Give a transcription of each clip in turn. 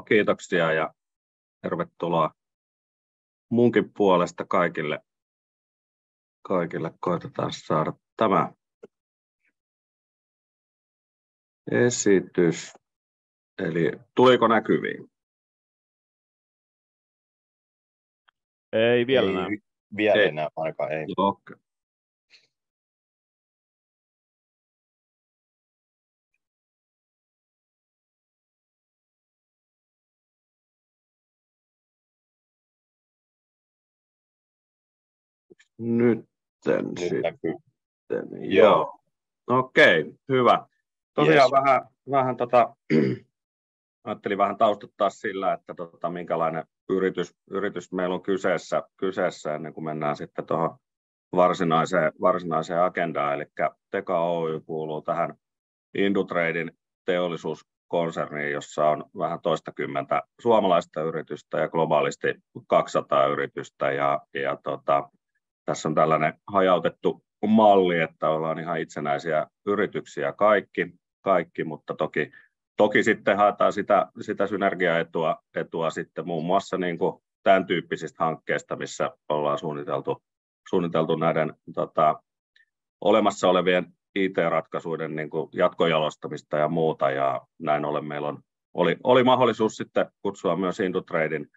Kiitoksia ja tervetuloa munkin puolesta kaikille. Koitetaan saada tämä esitys. Eli tuliko näkyviin? Ei vielä näy. Vielä enää aika ei. Okay. Nyt sitten. Joo. Okei, hyvä. Tosiaan vähän ajattelin vähän taustuttaa sillä, että minkälainen yritys meillä on kyseessä ennen kuin mennään sitten tuohon varsinaiseen agendaan. Eli Teka Oy kuuluu tähän Indutraden teollisuuskonserniin, jossa on vähän toistakymmentä suomalaista yritystä ja globaalisti 200 yritystä. Tässä on tällainen hajautettu malli, että ollaan ihan itsenäisiä yrityksiä kaikki, mutta toki sitten haetaan sitä synergiaetua sitten muun muassa niin kuin tämän tyyppisistä hankkeista, missä ollaan suunniteltu näiden olemassa olevien IT-ratkaisuiden niin kuin jatkojalostamista ja muuta, ja näin ollen meillä oli mahdollisuus sitten kutsua myös Indutraden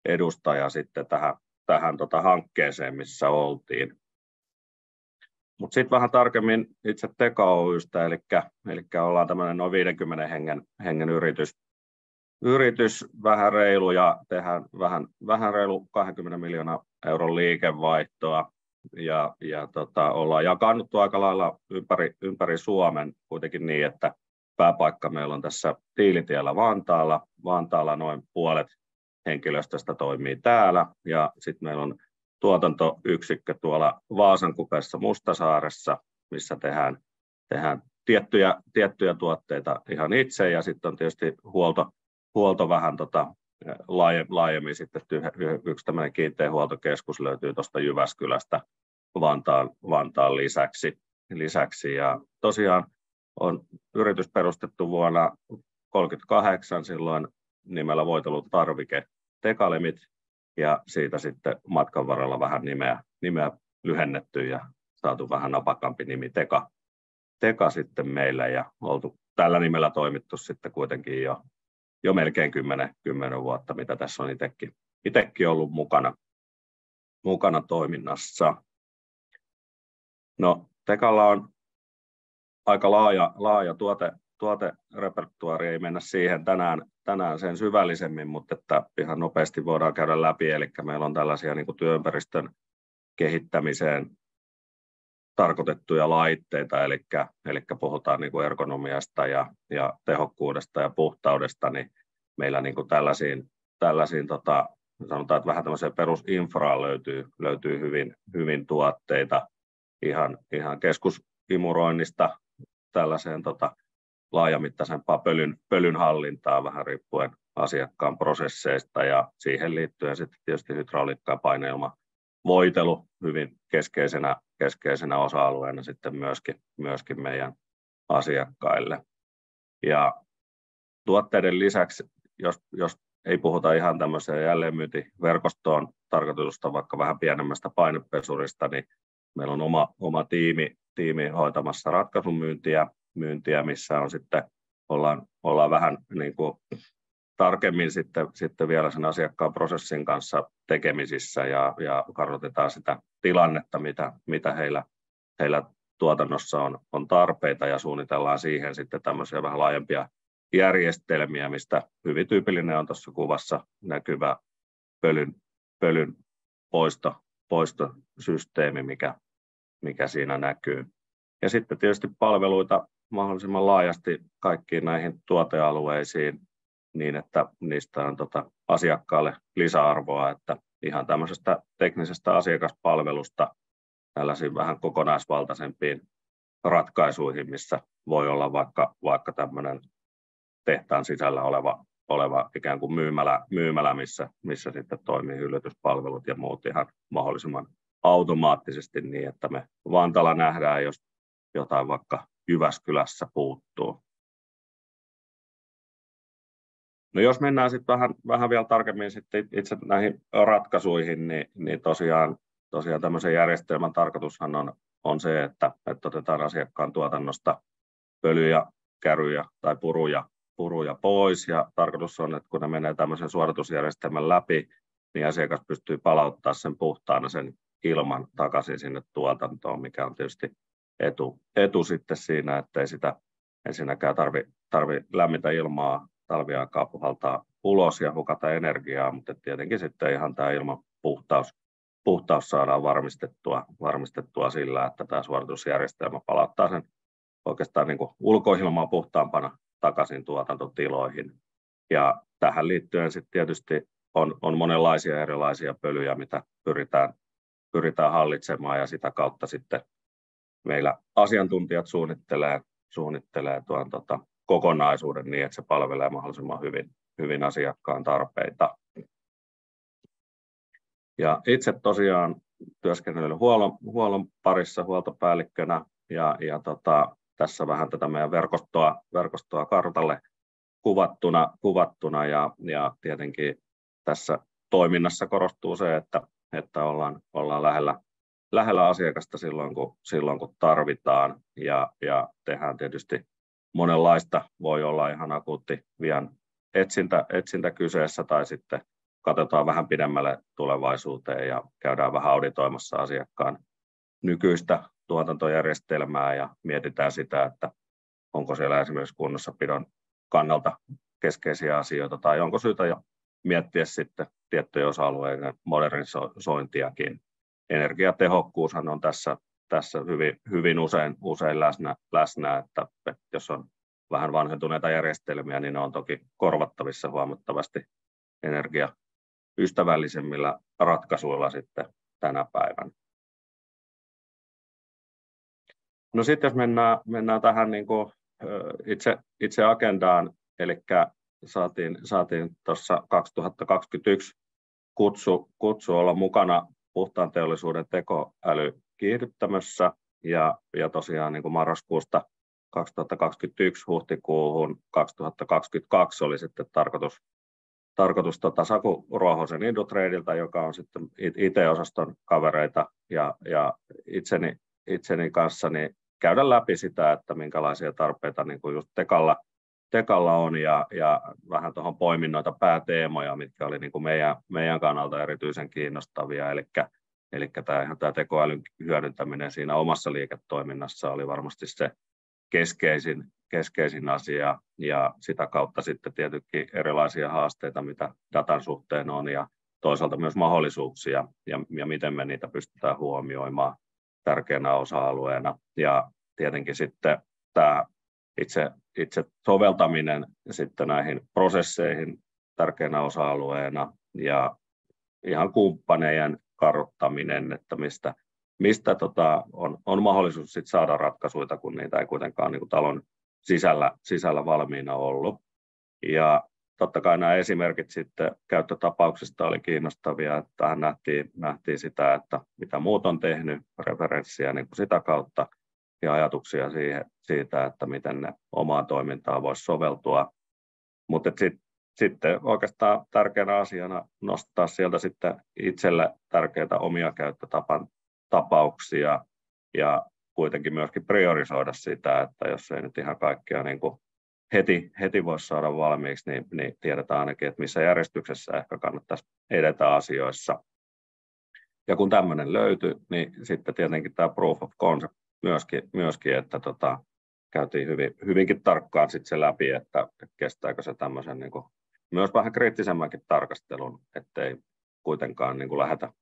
edustaja sitten tähän hankkeeseen, missä oltiin. Mutta sitten vähän tarkemmin itse Teka Oy:stä, eli ollaan tämmöinen noin 50 hengen yritys, vähän reilu ja tehdään vähän reilu 20 miljoonaa euron liikevaihtoa ja ollaan jakannuttu aika lailla ympäri Suomen kuitenkin niin, että pääpaikka meillä on tässä Tiilitiellä Vantaalla noin puolet henkilöstöstä toimii täällä ja sitten meillä on tuotantoyksikkö tuolla Vaasan kupeessa Mustasaaressa, missä tehdään tiettyjä tuotteita ihan itse ja sitten on tietysti huolto vähän laajemmin sitten yksi tämmöinen kiinteä huoltokeskus löytyy tuosta Jyväskylästä Vantaan lisäksi ja tosiaan on yritys perustettu vuonna 1938 silloin nimellä Voitelun tarvike Tekalemit. Ja siitä sitten matkan varrella vähän nimeä lyhennetty ja saatu vähän napakampi nimi Teka sitten meille ja oltu tällä nimellä toimittu sitten kuitenkin jo melkein 10 vuotta, mitä tässä on itsekin ollut mukana toiminnassa. No, Tekalla on aika laaja tuoterepertuaari, ei mennä siihen tänään sen syvällisemmin, mutta että ihan nopeasti voidaan käydä läpi, eli meillä on tällaisia niin kuin työympäristön kehittämiseen tarkoitettuja laitteita, eli puhutaan niin kuin ergonomiasta ja tehokkuudesta ja puhtaudesta, niin meillä niin kuin tällaisiin sanotaan, että vähän tämmöiseen perusinfraan löytyy hyvin tuotteita ihan keskusimuroinnista tällaiseen laajamittaisempaa pölyn hallintaa vähän riippuen asiakkaan prosesseista ja siihen liittyen sitten tietysti hydrauliikka ja paineilmavoitelu hyvin keskeisenä osa-alueena sitten myöskin meidän asiakkaille. Ja tuotteiden lisäksi, jos ei puhuta ihan tämmöiseen jälleenmyyntiverkostoon tarkoitusta vaikka vähän pienemmästä painepesurista, niin meillä on oma tiimi hoitamassa ratkaisumyyntiä, missä on sitten ollaan vähän niin kuin tarkemmin sitten vielä sen asiakkaan prosessin kanssa tekemisissä ja kartoitetaan sitä tilannetta, mitä heillä tuotannossa on tarpeita ja suunnitellaan siihen sitten tämmöisiä vähän laajempia järjestelmiä, mistä hyvin tyypillinen on tuossa kuvassa näkyvä pölyn poistosysteemi, mikä siinä näkyy. Ja sitten tietysti palveluita mahdollisimman laajasti kaikkiin näihin tuotealueisiin niin, että niistä on asiakkaalle lisäarvoa, että ihan tämmöisestä teknisestä asiakaspalvelusta tällaisiin vähän kokonaisvaltaisempiin ratkaisuihin, missä voi olla vaikka tämmöinen tehtaan sisällä oleva ikään kuin myymälä missä sitten toimii hyllytyspalvelut ja muut ihan mahdollisimman automaattisesti niin, että me Vantaalla nähdään, jos jotain vaikka Jyväskylässä puuttuu. No jos mennään sitten vähän vielä tarkemmin sitten itse näihin ratkaisuihin, niin tosiaan tämmöisen järjestelmän tarkoitushan on se, että otetaan asiakkaan tuotannosta pölyjä, käryjä tai puruja pois, ja tarkoitus on, että kun ne menee tämmöisen suoritusjärjestelmän läpi, niin asiakas pystyy palauttamaan sen puhtaana sen ilman takaisin sinne tuotantoon, mikä on tietysti etu sitten siinä, että ei sitä ensinnäkään tarvi lämmintä ilmaa talviaikaa puhaltaa ulos ja hukata energiaa, mutta tietenkin sitten ihan tämä ilman puhtaus saadaan varmistettua sillä, että tämä suoritusjärjestelmä palauttaa sen oikeastaan niin kuin ulkoilmaa puhtaampana takaisin tuotantotiloihin. Ja tähän liittyen sitten tietysti on monenlaisia erilaisia pölyjä, mitä pyritään hallitsemaan, ja sitä kautta sitten meillä asiantuntijat suunnittelee tuon kokonaisuuden niin, että se palvelee mahdollisimman hyvin asiakkaan tarpeita. Ja itse tosiaan työskennellyt huollon parissa huoltopäällikkönä, ja tässä vähän tätä meidän verkostoa kartalle kuvattuna ja tietenkin tässä toiminnassa korostuu se, että ollaan lähellä asiakasta silloin kun tarvitaan, ja tehdään tietysti monenlaista. Voi olla ihan akuutti vien etsintä kyseessä, tai sitten katsotaan vähän pidemmälle tulevaisuuteen ja käydään vähän auditoimassa asiakkaan nykyistä tuotantojärjestelmää ja mietitään sitä, että onko siellä esimerkiksi kunnossapidon kannalta keskeisiä asioita, tai onko syytä jo miettiä sitten tiettyjen osa-alueiden modernisointiakin. Energiatehokkuushan on tässä hyvin usein läsnä, että jos on vähän vanhentuneita järjestelmiä, niin ne on toki korvattavissa huomattavasti energiaystävällisemmillä ratkaisuilla sitten tänä päivänä. No sitten jos mennään tähän niin kuin itse agendaan, eli saatiin tuossa 2021 kutsu olla mukana puhtaan teollisuuden tekoälykiihdyttämössä, ja tosiaan niin kuin marraskuusta 2021 huhtikuuhun 2022 oli sitten tarkoitus Saku Ruohosen Indutradeilta, joka on sitten IT-osaston kavereita, ja itseni kanssa niin käydä läpi sitä, että minkälaisia tarpeita niin kuin just Tekalla on, ja vähän tuohon poimin noita pääteemoja, mitkä oli niin kuin meidän kannalta erityisen kiinnostavia, eli tämä tekoälyn hyödyntäminen siinä omassa liiketoiminnassa oli varmasti se keskeisin asia, ja sitä kautta sitten tietenkin erilaisia haasteita, mitä datan suhteen on, ja toisaalta myös mahdollisuuksia, ja miten me niitä pystytään huomioimaan tärkeänä osa-alueena, ja tietenkin sitten tämä itse soveltaminen sitten näihin prosesseihin tärkeänä osa-alueena, ja ihan kumppaneiden kartoittaminen, että mistä on mahdollisuus sit saada ratkaisuja, kun niitä ei kuitenkaan niin kuin talon sisällä valmiina ollut. Ja totta kai nämä esimerkit sitten käyttötapauksista oli kiinnostavia, että tähän nähtiin sitä, että mitä muut on tehnyt, referenssiä niin kuin sitä kautta, ja ajatuksia siitä, että miten ne omaan toimintaan voisi soveltua. Mutta sitten oikeastaan tärkeänä asiana nostaa sieltä sitten itselle tärkeitä omia käyttötapauksia, ja kuitenkin myöskin priorisoida sitä, että jos ei nyt ihan kaikkea niin kuin heti voisi saada valmiiksi, niin tiedetään ainakin, että missä järjestyksessä ehkä kannattaisi edetä asioissa. Ja kun tämmöinen löytyi, niin sitten tietenkin tämä proof of concept myöskin että käytiin hyvinkin tarkkaan sitten se läpi, että kestääkö se tämmöisen niin kuin myös vähän kriittisemmänkin tarkastelun, ettei kuitenkaan niin kuin lähdetä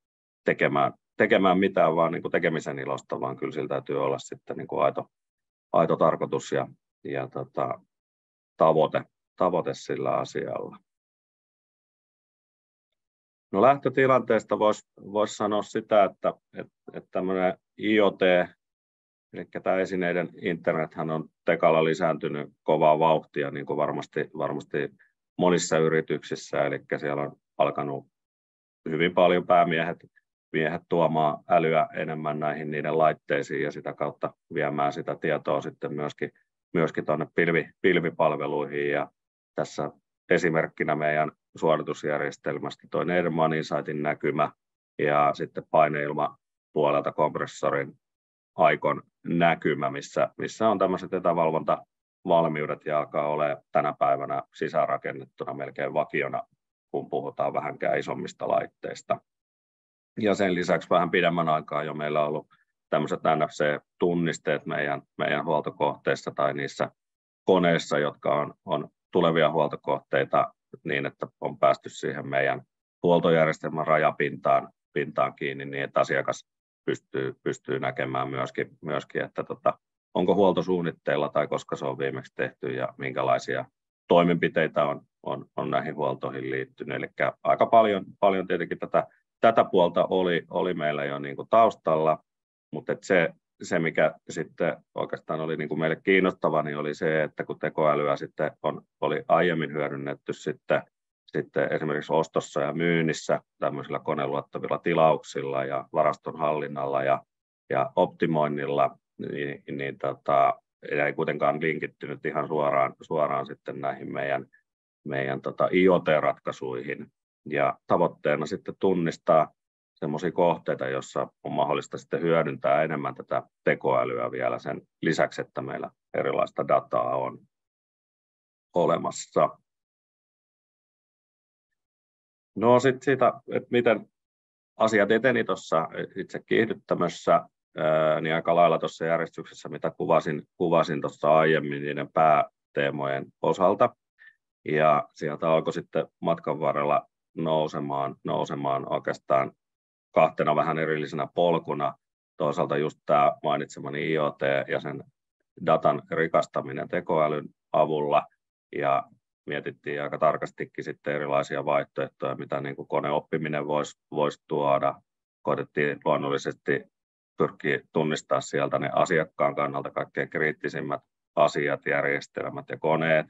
tekemään mitään vaan niin kuin tekemisen ilosta, vaan kyllä sillä täytyy olla sitten niin kuin aito tarkoitus ja tavoite sillä asialla. No lähtötilanteesta voisi sanoa sitä, että tämmöinen IoT, eli tämä esineiden internethän on Tekalla lisääntynyt kovaa vauhtia, niin kuin varmasti monissa yrityksissä, eli siellä on alkanut hyvin paljon päämiehet tuomaan älyä enemmän näihin niiden laitteisiin, ja sitä kautta viemään sitä tietoa sitten myöskin tuonne pilvipalveluihin, ja tässä esimerkkinä meidän suoritusjärjestelmästä tuo Nederman Insightin näkymä ja sitten paineilma puolelta kompressorin Aikon näkymä, missä on tämmöiset etävalvontavalmiudet ja alkaa olemaan tänä päivänä sisäänrakennettuna melkein vakiona, kun puhutaan vähänkään isommista laitteista. Ja sen lisäksi vähän pidemmän aikaa jo meillä on ollut tämmöiset NFC-tunnisteet meidän huoltokohteissa tai niissä koneissa, jotka on tulevia huoltokohteita niin, että on päästy siihen meidän huoltojärjestelmän rajapintaan kiinni niin, että asiakas pystyy näkemään myöskin että onko huoltosuunnitteilla tai koska se on viimeksi tehty ja minkälaisia toimenpiteitä on näihin huoltoihin liittynyt. Eli aika paljon tietenkin tätä puolta oli meillä jo niin kuin taustalla, mutta se, mikä sitten oikeastaan oli niin kuin meille kiinnostava, niin oli se, että kun tekoälyä sitten oli aiemmin hyödynnetty sitten esimerkiksi ostossa ja myynnissä tämmöisillä koneluettavilla tilauksilla ja varaston hallinnalla ja optimoinnilla, niin ei kuitenkaan linkittynyt ihan suoraan sitten näihin meidän IoT-ratkaisuihin. Ja tavoitteena sitten tunnistaa semmoisia kohteita, joissa on mahdollista sitten hyödyntää enemmän tätä tekoälyä vielä sen lisäksi, että meillä erilaista dataa on olemassa. No sitten siitä, että miten asiat eteni tuossa itse kiihdyttämössä, niin aika lailla tuossa järjestyksessä, mitä kuvasin tuossa aiemmin niiden pääteemojen osalta. Ja sieltä alkoi sitten matkan varrella nousemaan oikeastaan kahtena vähän erillisenä polkuna. Toisaalta just tämä mainitsemani IoT ja sen datan rikastaminen tekoälyn avulla. Ja mietittiin aika tarkastikin sitten erilaisia vaihtoehtoja, mitä niin kuin koneoppiminen voisi tuoda. Koitettiin luonnollisesti pyrkiä tunnistaa sieltä ne asiakkaan kannalta kaikkein kriittisimmät asiat, järjestelmät ja koneet,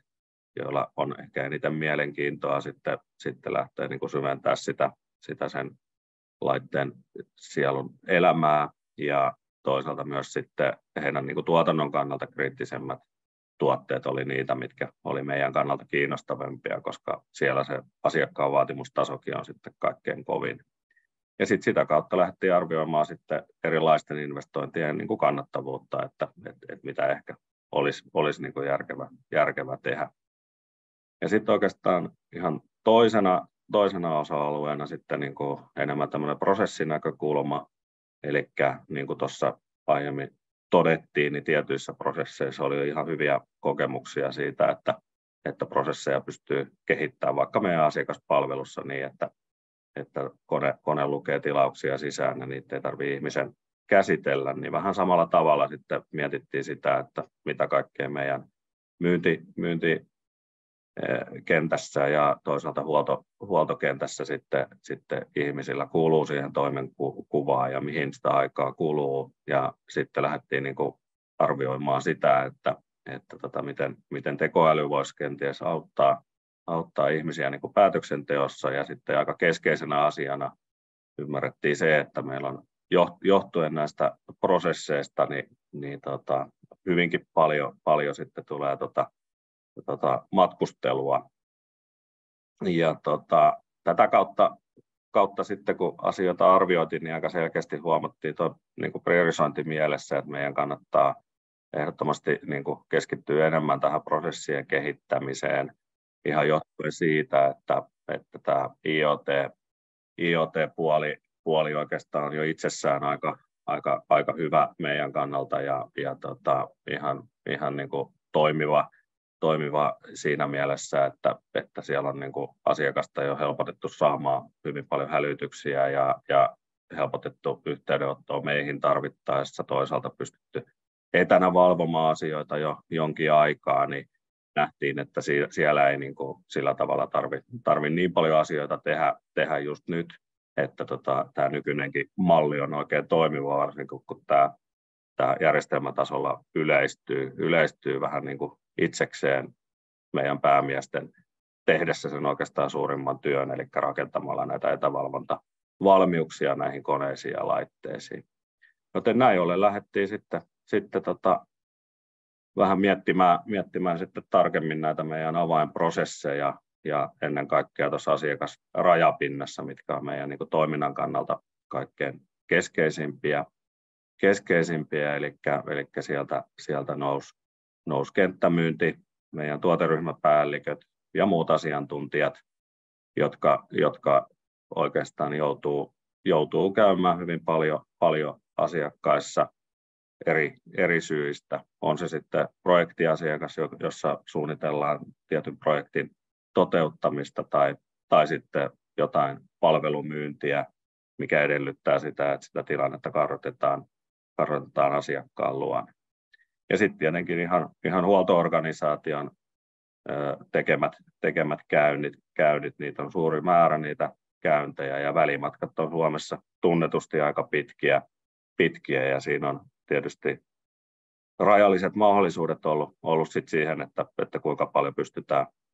joilla on ehkä eniten mielenkiintoa sitten lähteä niin kuin syventää sitä sen laitteen sielun elämää ja toisaalta myös sitten heidän niin kuin tuotannon kannalta kriittisemmät tuotteet oli niitä, mitkä oli meidän kannalta kiinnostavimpia, koska siellä se asiakkaan vaatimustasokin on sitten kaikkein kovin. Ja sitten sitä kautta lähdettiin arvioimaan sitten erilaisten investointien niin kuin kannattavuutta, että mitä ehkä olisi niin kuin järkevä tehdä. Ja sitten oikeastaan ihan toisena osa-alueena sitten niin kuin enemmän tämmöinen prosessinäkökulma, eli niin kuin tuossa aiemmin todettiin, niin tietyissä prosesseissa oli ihan hyviä kokemuksia siitä, että prosesseja pystyy kehittämään vaikka meidän asiakaspalvelussa niin, että kone lukee tilauksia sisään ja niitä ei tarvitse ihmisen käsitellä, niin vähän samalla tavalla sitten mietittiin sitä, että mitä kaikkea meidän myyntikentässä ja toisaalta huoltokentässä sitten ihmisillä kuuluu siihen toimenkuvaan ja mihin sitä aikaa kuluu. Ja sitten lähdettiin niin kuin arvioimaan sitä, että miten tekoäly voisi kenties auttaa ihmisiä niin kuin päätöksenteossa. Ja sitten aika keskeisenä asiana ymmärrettiin se, että meillä on johtuen näistä prosesseista niin hyvinkin paljon sitten tulee matkustelua. Ja tätä kautta sitten, kun asioita arvioitiin, niin aika selkeästi huomattiin niin kuin priorisointimielessä, että meidän kannattaa ehdottomasti niin kuin keskittyä enemmän tähän prosessien kehittämiseen ihan johtuen siitä, että tämä IoT-puoli oikeastaan on jo itsessään aika hyvä meidän kannalta ja ihan niin kuin toimiva siinä mielessä, että siellä on niin kuin asiakasta jo helpotettu saamaan hyvin paljon hälytyksiä ja helpotettu yhteydenottoa meihin tarvittaessa, toisaalta pystytty etänä valvomaan asioita jo jonkin aikaa, niin nähtiin, että siellä ei niin kuin sillä tavalla tarvi niin paljon asioita tehdä just nyt, että tämä nykyinenkin malli on oikein toimiva, varsinkin kun tämä järjestelmätasolla yleistyy vähän niin kuin itsekseen meidän päämiesten tehdessä sen oikeastaan suurimman työn, eli rakentamalla näitä etävalvontavalmiuksia näihin koneisiin ja laitteisiin. Joten näin ollen lähdettiin sitten vähän miettimään sitten tarkemmin näitä meidän avainprosesseja ja ennen kaikkea tuossa asiakasrajapinnassa, mitkä on meidän niin kuin toiminnan kannalta kaikkein keskeisimpiä, eli sieltä nousi kenttämyynti, meidän tuoteryhmäpäälliköt ja muut asiantuntijat, jotka oikeastaan joutuu käymään hyvin paljon asiakkaissa eri syistä. On se sitten projektiasiakas, jossa suunnitellaan tietyn projektin toteuttamista tai sitten jotain palvelumyyntiä, mikä edellyttää sitä, että sitä tilannetta kartoitetaan asiakkaan ja sitten tietenkin ihan huolto-organisaation tekemät käynnit, niitä on suuri määrä niitä käyntejä ja välimatkat on Suomessa tunnetusti aika pitkiä ja siinä on tietysti rajalliset mahdollisuudet ollut sit siihen, että kuinka paljon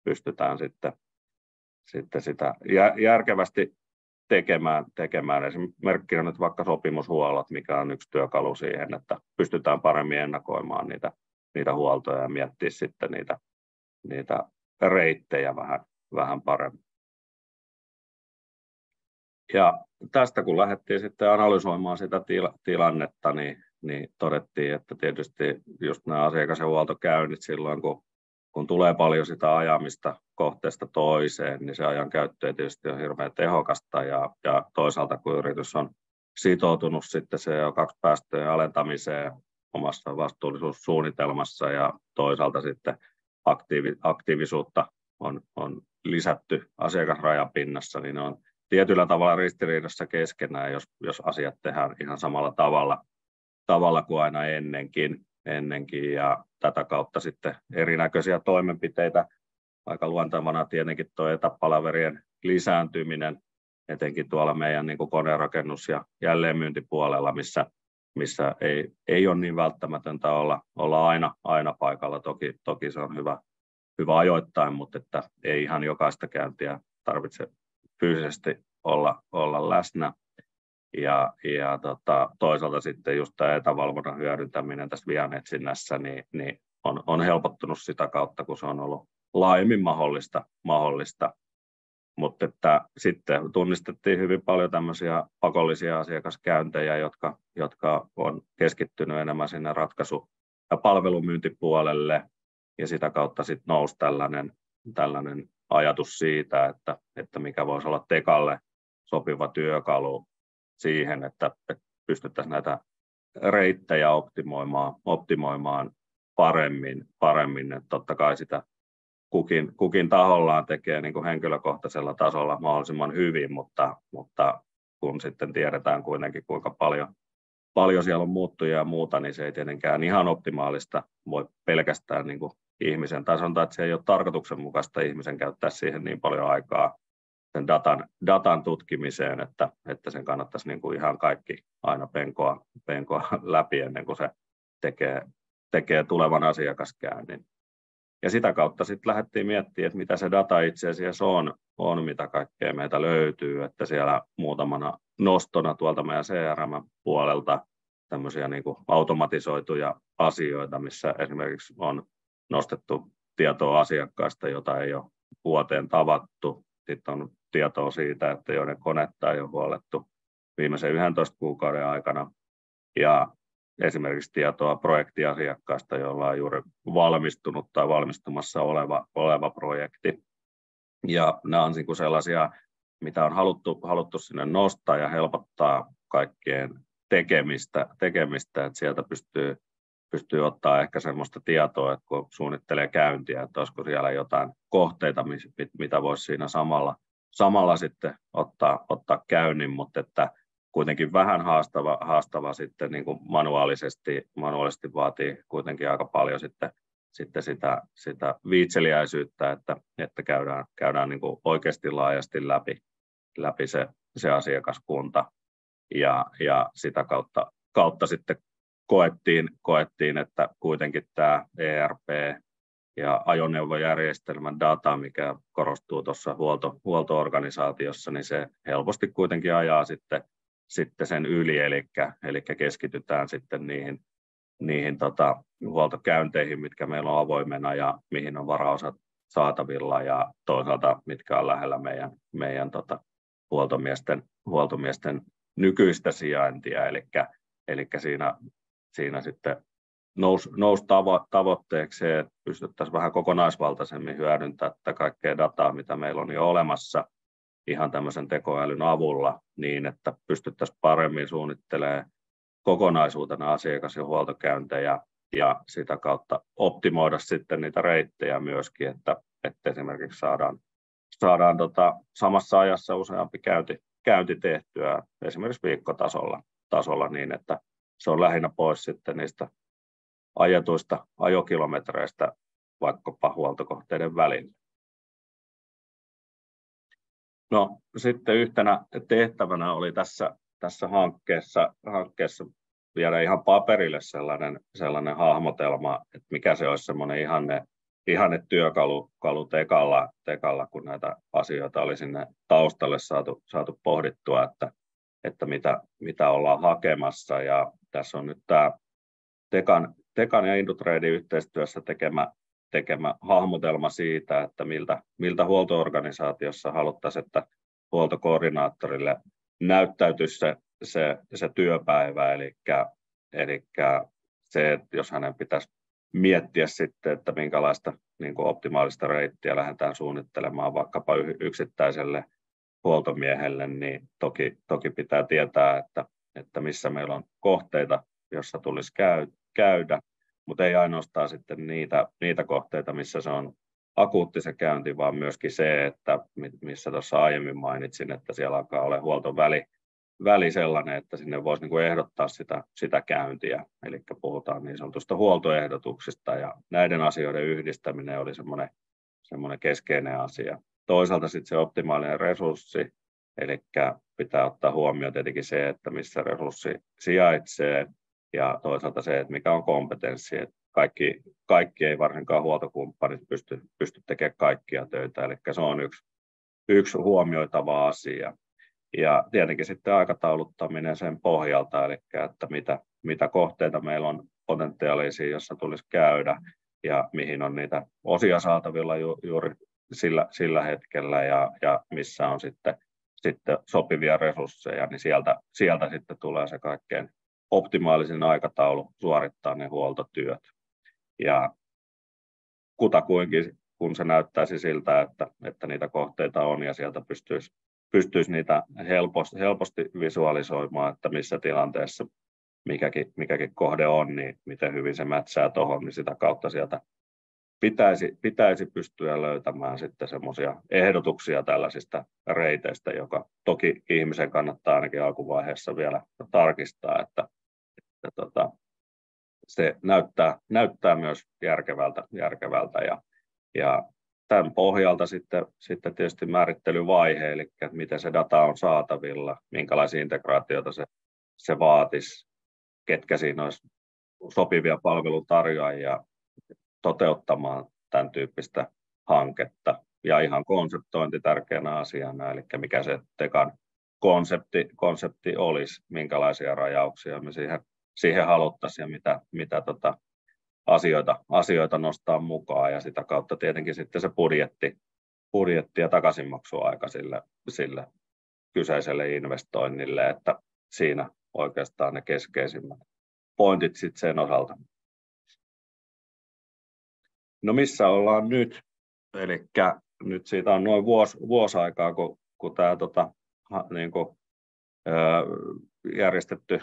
pystytään sitten sitä järkevästi tekemään. Esimerkkinä nyt vaikka sopimushuollot, mikä on yksi työkalu siihen, että pystytään paremmin ennakoimaan niitä huoltoja ja miettiä sitten niitä reittejä vähän paremmin. Ja tästä kun lähdettiin sitten analysoimaan sitä tilannetta, niin todettiin, että tietysti just nämä asiakas- ja huoltokäynnit silloin, kun tulee paljon sitä ajamista kohteesta toiseen, niin se ajan käyttö tietysti on hirveän tehokasta ja toisaalta kun yritys on sitoutunut sitten CO2-päästöjen alentamiseen omassa vastuullisuussuunnitelmassa ja toisaalta sitten aktiivisuutta on lisätty asiakasrajapinnassa, niin ne on tietyllä tavalla ristiriidassa keskenään, jos asiat tehdään ihan samalla tavalla kuin aina ennenkin ja tätä kautta sitten erinäköisiä toimenpiteitä. Aika luontevana tietenkin tuo etäpalaverien lisääntyminen, etenkin tuolla meidän niin kuin konerakennus- ja jälleenmyyntipuolella, missä ei ole niin välttämätöntä olla aina paikalla. Toki se on hyvä ajoittain, mutta että ei ihan jokaista käyntiä tarvitse fyysisesti olla läsnä. Ja toisaalta sitten just tämä etävalvonnan hyödyntäminen tässä vianetsinnässä niin on helpottunut sitä kautta, kun se on ollut laajemmin mahdollista. Mutta että sitten tunnistettiin hyvin paljon tämmöisiä pakollisia asiakaskäyntejä, jotka on keskittynyt enemmän sinne ratkaisu- ja palvelumyyntipuolelle, ja sitä kautta sitten nousi tällainen ajatus siitä, että mikä voisi olla Tekalle sopiva työkalu siihen, että pystyttäisiin näitä reittejä optimoimaan paremmin. Että totta kai sitä kukin tahollaan tekee niin kuin henkilökohtaisella tasolla mahdollisimman hyvin, mutta kun sitten tiedetään kuitenkin kuinka paljon siellä on muuttujia ja muuta, niin se ei tietenkään ihan optimaalista voi pelkästään niin kuin ihmisen, tai sanotaan, että se ei ole tarkoituksenmukaista ihmisen käyttää siihen niin paljon aikaa sen datan tutkimiseen, että sen kannattaisi niin kuin ihan kaikki aina penkoa läpi ennen kuin se tekee tulevan asiakaskäynnin. Ja sitä kautta sitten lähdettiin miettimään, että mitä se data itse asiassa on, mitä kaikkea meitä löytyy, että siellä muutamana nostona tuolta meidän CRM-puolelta tämmöisiä niin kuin automatisoituja asioita, missä esimerkiksi on nostettu tietoa asiakkaasta, jota ei ole vuoteen tavattu. Sitten on tietoa siitä, että joiden konetta ei ole huolettu viimeisen 11 kuukauden aikana. Ja esimerkiksi tietoa projektiasiakkaasta, jolla on juuri valmistunut tai valmistumassa oleva projekti. Ja nämä on sellaisia, mitä on haluttu sinne nostaa ja helpottaa kaikkien tekemistä, että sieltä pystyy ottaa ehkä sellaista tietoa, että kun suunnittelee käyntiä, että olisiko siellä jotain kohteita, mitä voisi siinä samalla sitten ottaa käynnin, mutta että kuitenkin vähän haastava sitten niin kuin manuaalisesti vaatii kuitenkin aika paljon sitten sitä viitseliäisyyttä, että käydään niin kuin oikeasti laajasti läpi se asiakaskunta ja sitä kautta sitten koettiin, että kuitenkin tämä ERP ja ajoneuvojärjestelmän data, mikä korostuu tuossa huolto-organisaatiossa, niin se helposti kuitenkin ajaa sitten sen yli, eli keskitytään sitten niihin huoltokäynteihin, mitkä meillä on avoimena ja mihin on varaosat saatavilla ja toisaalta mitkä on lähellä meidän huoltomiesten nykyistä sijaintia, eli siinä sitten nousi tavoitteeksi se, että pystyttäisiin vähän kokonaisvaltaisemmin hyödyntämään tätä kaikkea dataa, mitä meillä on jo olemassa ihan tämmöisen tekoälyn avulla, niin että pystyttäisiin paremmin suunnittelemaan kokonaisuutena asiakas- ja huoltokäyntejä ja sitä kautta optimoida sitten niitä reittejä myöskin, että esimerkiksi saadaan samassa ajassa useampi käynti tehtyä esimerkiksi viikkotasolla niin, että se on lähinnä pois sitten niistä ajetuista ajokilometreistä vaikkapa huoltokohteiden välillä. No, sitten yhtenä tehtävänä oli tässä hankkeessa viedä ihan paperille sellainen hahmotelma, että mikä se olisi semmoinen ihanne työkalu tekalla, kun näitä asioita oli sinne taustalle saatu pohdittua, että mitä ollaan hakemassa. Ja tässä on nyt tämä Tekan ja Indutradein yhteistyössä tekemä hahmotelma siitä, että miltä huoltoorganisaatiossa haluttaisiin, että huoltokoordinaattorille näyttäytyisi se työpäivä, eli se, että jos hänen pitäisi miettiä sitten, että minkälaista niin kuin optimaalista reittiä lähdetään suunnittelemaan vaikkapa yksittäiselle huoltomiehelle, niin toki pitää tietää, että missä meillä on kohteita, jossa tulisi käydä, mutta ei ainoastaan sitten niitä kohteita, missä se on akuutti se käynti, vaan myöskin se, että missä tuossa aiemmin mainitsin, että siellä alkaa olla huoltoväli sellainen, että sinne voisi niin kuin ehdottaa sitä käyntiä. Eli puhutaan niin sanotusta huoltoehdotuksista, ja näiden asioiden yhdistäminen oli semmoinen keskeinen asia. Toisaalta sitten se optimaalinen resurssi, eli pitää ottaa huomioon tietenkin se, että missä resurssi sijaitsee, ja toisaalta se, että mikä on kompetenssi. Että kaikki ei varsinkaan huoltokumppanit pysty tekemään kaikkia töitä, eli se on yksi huomioitava asia. Ja tietenkin sitten aikatauluttaminen sen pohjalta, eli että mitä kohteita meillä on potentiaalisia, jossa tulisi käydä, ja mihin on niitä osia saatavilla juuri sillä hetkellä, ja missä on sitten sopivia resursseja, niin sieltä sitten tulee se kaikkein optimaalisin aikataulu suorittaa ne huoltotyöt. Ja kutakuinkin, kun se näyttäisi siltä, että niitä kohteita on ja sieltä pystyisi niitä helposti visualisoimaan, että missä tilanteessa mikäkin kohde on, niin miten hyvin se mätsää tuohon, niin sitä kautta sieltä pitäisi pystyä löytämään sitten semmoisia ehdotuksia tällaisista reiteistä, joka toki ihmisen kannattaa ainakin alkuvaiheessa vielä tarkistaa, että se näyttää myös järkevältä ja tämän pohjalta sitten tietysti määrittelyvaihe, eli miten se data on saatavilla, minkälaisia integraatioita se vaatisi, ketkä siinä olisi sopivia palveluntarjoajia toteuttamaan tämän tyyppistä hanketta. Ja ihan konseptointi tärkeänä asiana, eli mikä se Tekan konsepti olisi, minkälaisia rajauksia me siihen haluttaisiin ja mitä asioita nostaa mukaan, ja sitä kautta tietenkin sitten se budjetti ja takaisinmaksuaika sille kyseiselle investoinnille, että siinä oikeastaan ne keskeisimmät pointit sitten sen osalta. No missä ollaan nyt? Eli nyt siitä on noin vuosi aikaa, kun tämä niin kuin, järjestetty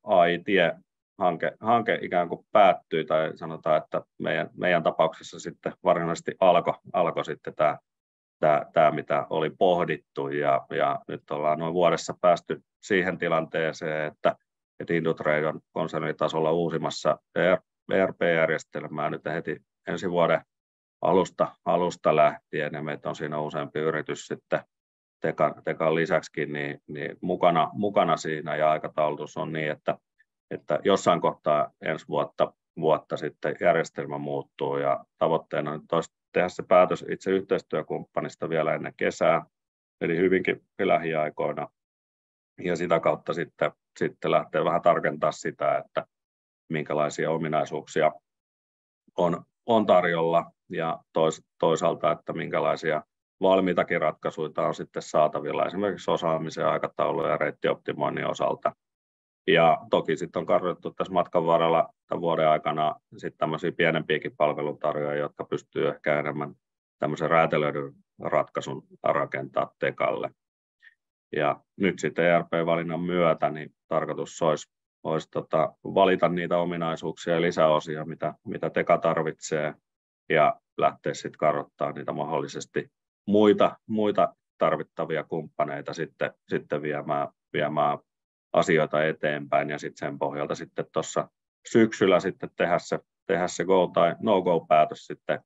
AI-tie-hanke ikään kuin päättyi, tai sanotaan, että meidän tapauksessa sitten varsinaisesti alkoi sitten tämä, mitä oli pohdittu, ja nyt ollaan noin vuodessa päästy siihen tilanteeseen, että Indutrade on konsernitasolla uusimassa ERP-järjestelmää nyt heti ensi vuoden alusta lähtien, ja meitä on siinä useampi yritys sitten Tekan lisäksikin niin mukana siinä, ja aikataulutus on niin, että jossain kohtaa ensi vuotta sitten järjestelmä muuttuu, ja tavoitteena nyt olisi tehdä se päätös itse yhteistyökumppanista vielä ennen kesää, eli hyvinkin lähiaikoina, ja sitä kautta sitten lähtee vähän tarkentaa sitä, että minkälaisia ominaisuuksia on tarjolla ja toisaalta, että minkälaisia valmiitakin ratkaisuja on sitten saatavilla esimerkiksi osaamisen, aikataulu- ja reittioptimoinnin osalta. Ja toki sitten on kartoitettu tässä matkan varrella tämän vuoden aikana sitten tämmöisiä pienempiäkin palveluntarjoajia, jotka pystyy ehkä enemmän tämmöisen räätälöidyn ratkaisun rakentaa Tekalle. Ja nyt sitten ERP-valinnan myötä niin tarkoitus olisi valita niitä ominaisuuksia ja lisäosia, mitä Teka tarvitsee, ja lähteä sitten kartoittamaan niitä mahdollisesti muita tarvittavia kumppaneita sitten viemään asioita eteenpäin, ja sitten sen pohjalta sitten tuossa syksyllä sitten tehdä se go tai no-go-päätös sitten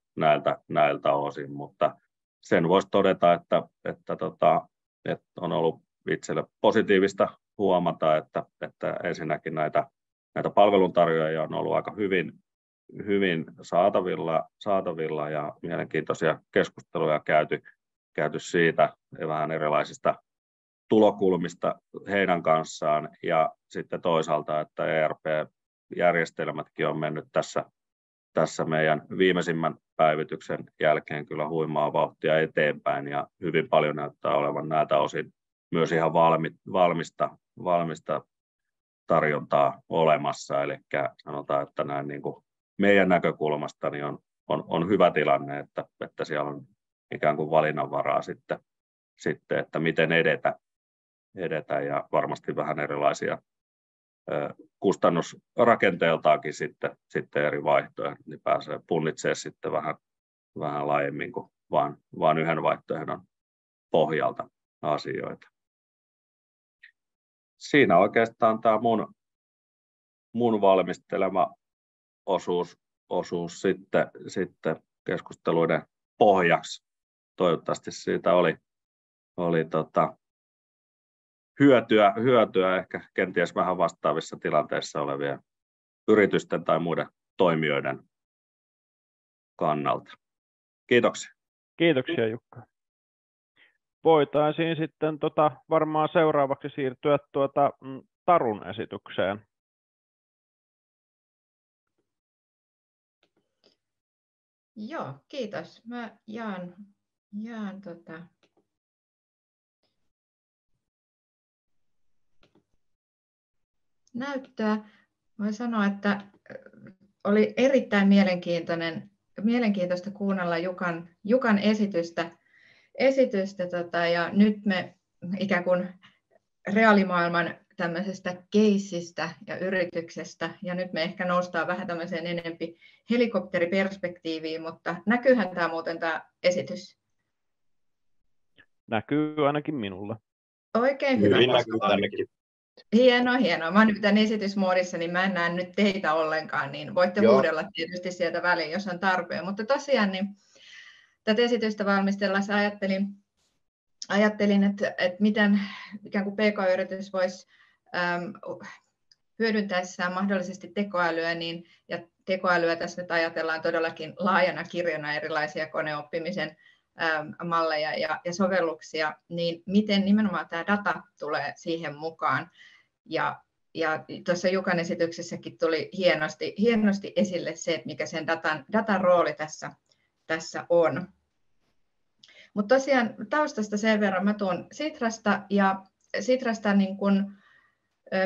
näiltä osin, mutta sen voisi todeta, että on ollut itselle positiivista huomata, että ensinnäkin näitä palveluntarjoajia on ollut aika hyvin saatavilla ja mielenkiintoisia keskusteluja käyty siitä vähän erilaisista tulokulmista heidän kanssaan, ja sitten toisaalta, että ERP-järjestelmätkin on mennyt tässä meidän viimeisimmän päivityksen jälkeen kyllä huimaa vauhtia eteenpäin, ja hyvin paljon näyttää olevan näiltä osin myös ihan valmista tarjontaa olemassa, eli sanotaan, että näin niin kuin meidän näkökulmasta niin on hyvä tilanne, että siellä on ikään kuin valinnanvaraa sitten että miten edetä, ja varmasti vähän erilaisia kustannusrakenteeltaankin sitten eri vaihtoehdot, niin pääsee punnitsemaan sitten vähän laajemmin kuin vaan yhden vaihtoehdon pohjalta asioita. Siinä oikeastaan tämä mun valmistelema osuus sitten keskusteluiden pohjaksi. Toivottavasti siitä oli hyötyä ehkä kenties vähän vastaavissa tilanteissa olevien yritysten tai muiden toimijoiden kannalta. Kiitoksia. Kiitoksia, Jukka. Voitaisiin sitten varmaan seuraavaksi siirtyä Tarun esitykseen. Joo, kiitos. Mä jaan näyttöä. Voin sanoa, että oli erittäin mielenkiintoista kuunnella Jukan esitystä ja nyt me ikään kuin reaalimaailman tämmöisestä keissistä ja yrityksestä, ja nyt me ehkä noustaan vähän tämmöiseen enempi helikopteriperspektiiviin, mutta näkyyhän tämä muuten tämä esitys? Näkyy ainakin minulle. Oikein hyvä. Hyvin näkyy tännekin. Hienoa. Mä oon nyt tämän esitysmoodissa, niin mä en näe nyt teitä ollenkaan, niin voitte huudella tietysti sieltä väliin, jos on tarpeen. Mutta tosiaan niin tätä esitystä valmistellessa ajattelin, että miten ikään kuin PK-yritys voisi hyödyntäessään mahdollisesti tekoälyä, ja tekoälyä tässä nyt ajatellaan todellakin laajana kirjona erilaisia koneoppimisen malleja ja sovelluksia, niin miten nimenomaan tämä data tulee siihen mukaan. Ja tuossa Jukan esityksessäkin tuli hienosti esille se, että mikä sen datan rooli tässä on. Mutta tosiaan taustasta sen verran, mä tuun Sitrasta, ja Sitrasta niin kun,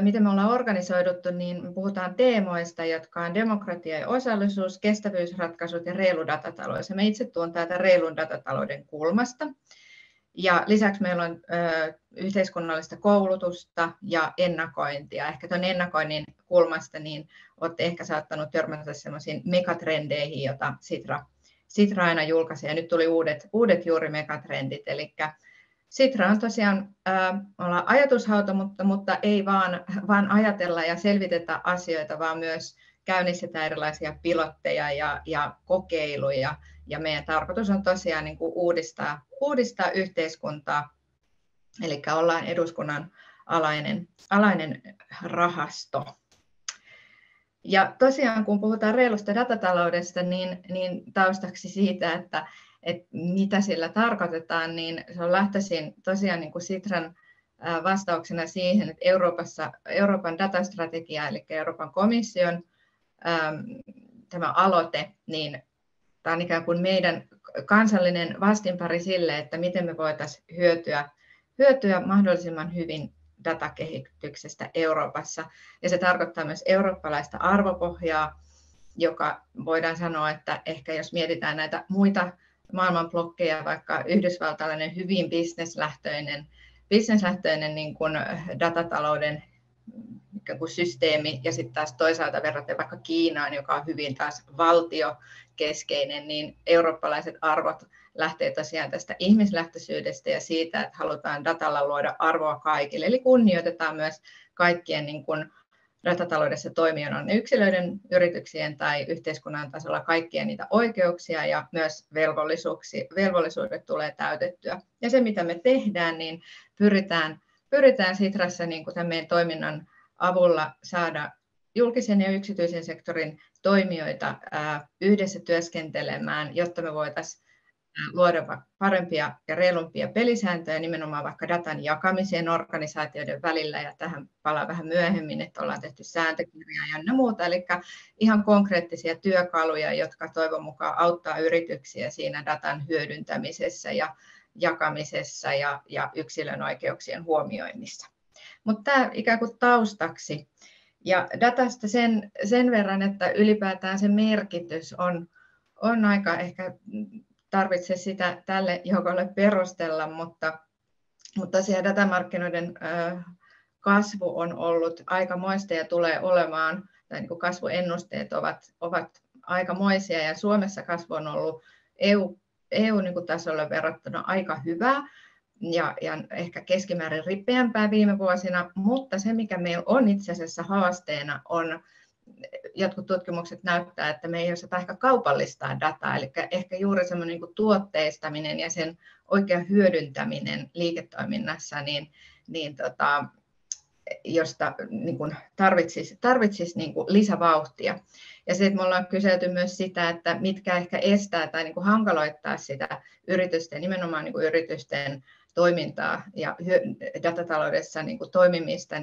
miten me ollaan organisoiduttu, niin me puhutaan teemoista, jotka on demokratia ja osallisuus, kestävyysratkaisut ja reilu datatalous. Ja mä itse tuon täältä reilun datatalouden kulmasta. Ja lisäksi meillä on yhteiskunnallista koulutusta ja ennakointia. Ehkä tuon ennakoinnin kulmasta niin olette ehkä saattanut törmätä sellaisiin megatrendeihin, joita Sitra aina julkaisee. Ja nyt tuli uudet juuri megatrendit. Eli Sitra on tosiaan olla ajatushauto, mutta ei vaan ajatella ja selvitetä asioita, vaan myös käynnistetään erilaisia pilotteja ja kokeiluja. Ja meidän tarkoitus on tosiaan niin kuin uudistaa yhteiskuntaa, eli ollaan eduskunnan alainen rahasto. Ja tosiaan kun puhutaan reilusta datataloudesta, niin taustaksi siitä, että mitä sillä tarkoitetaan, niin se on lähtöisin tosiaan niin kuin Sitran vastauksena siihen, että Euroopan datastrategia, eli Euroopan komission tämä aloite, niin tämä on ikään kuin meidän kansallinen vastinpari sille, että miten me voitaisiin hyötyä mahdollisimman hyvin datakehityksestä Euroopassa. Ja se tarkoittaa myös eurooppalaista arvopohjaa, joka voidaan sanoa, että ehkä jos mietitään näitä muita maailmanblokkeja, vaikka yhdysvaltalainen hyvin bisneslähtöinen niin kuin datatalouden ikään kuin systeemi, ja sitten taas toisaalta verraten vaikka Kiinaan, joka on hyvin taas valtiokeskeinen, niin eurooppalaiset arvot lähtee tosiaan tästä ihmislähtöisyydestä ja siitä, että halutaan datalla luoda arvoa kaikille. Eli kunnioitetaan myös kaikkien niin kuin datataloudessa toimijoiden yksilöiden, yrityksien tai yhteiskunnan tasolla kaikkia niitä oikeuksia ja myös velvollisuudet tulee täytettyä. Ja se, mitä me tehdään, niin pyritään Sitrassa niin kuin tämän meidän toiminnan avulla saada julkisen ja yksityisen sektorin toimijoita yhdessä työskentelemään, jotta me voitaisiin luoda parempia ja reilumpia pelisääntöjä nimenomaan vaikka datan jakamiseen organisaatioiden välillä, ja tähän palaan vähän myöhemmin, että ollaan tehty sääntökirjaa ja muuta, eli ihan konkreettisia työkaluja, jotka toivon mukaan auttaa yrityksiä siinä datan hyödyntämisessä ja jakamisessa ja yksilön oikeuksien huomioinnissa. Mutta tämä ikään kuin taustaksi. Ja datasta sen verran, että ylipäätään se merkitys on aika ehkä tarvitse sitä tälle joukolle perustella, mutta tosiaan datamarkkinoiden kasvu on ollut aikamoista ja tulee olemaan, tai niin kuin kasvuennusteet ovat aikamoisia, ja Suomessa kasvu on ollut EU-tasolle verrattuna aika hyvää ja ehkä keskimäärin ripeämpää viime vuosina, mutta se, mikä meillä on itse asiassa haasteena, on jotkut tutkimukset näyttää, että me ei osata ehkä kaupallistaa dataa, eli ehkä juuri semmoinen niin kuin tuotteistaminen ja sen oikea hyödyntäminen liiketoiminnassa, josta niin kuin tarvitsisi niin kuin lisävauhtia. Ja sitten me ollaan kyselty myös sitä, että mitkä ehkä estää tai niin kuin hankaloittaa sitä nimenomaan niin kuin yritysten toimintaa ja datataloudessa niin kuin toimimista,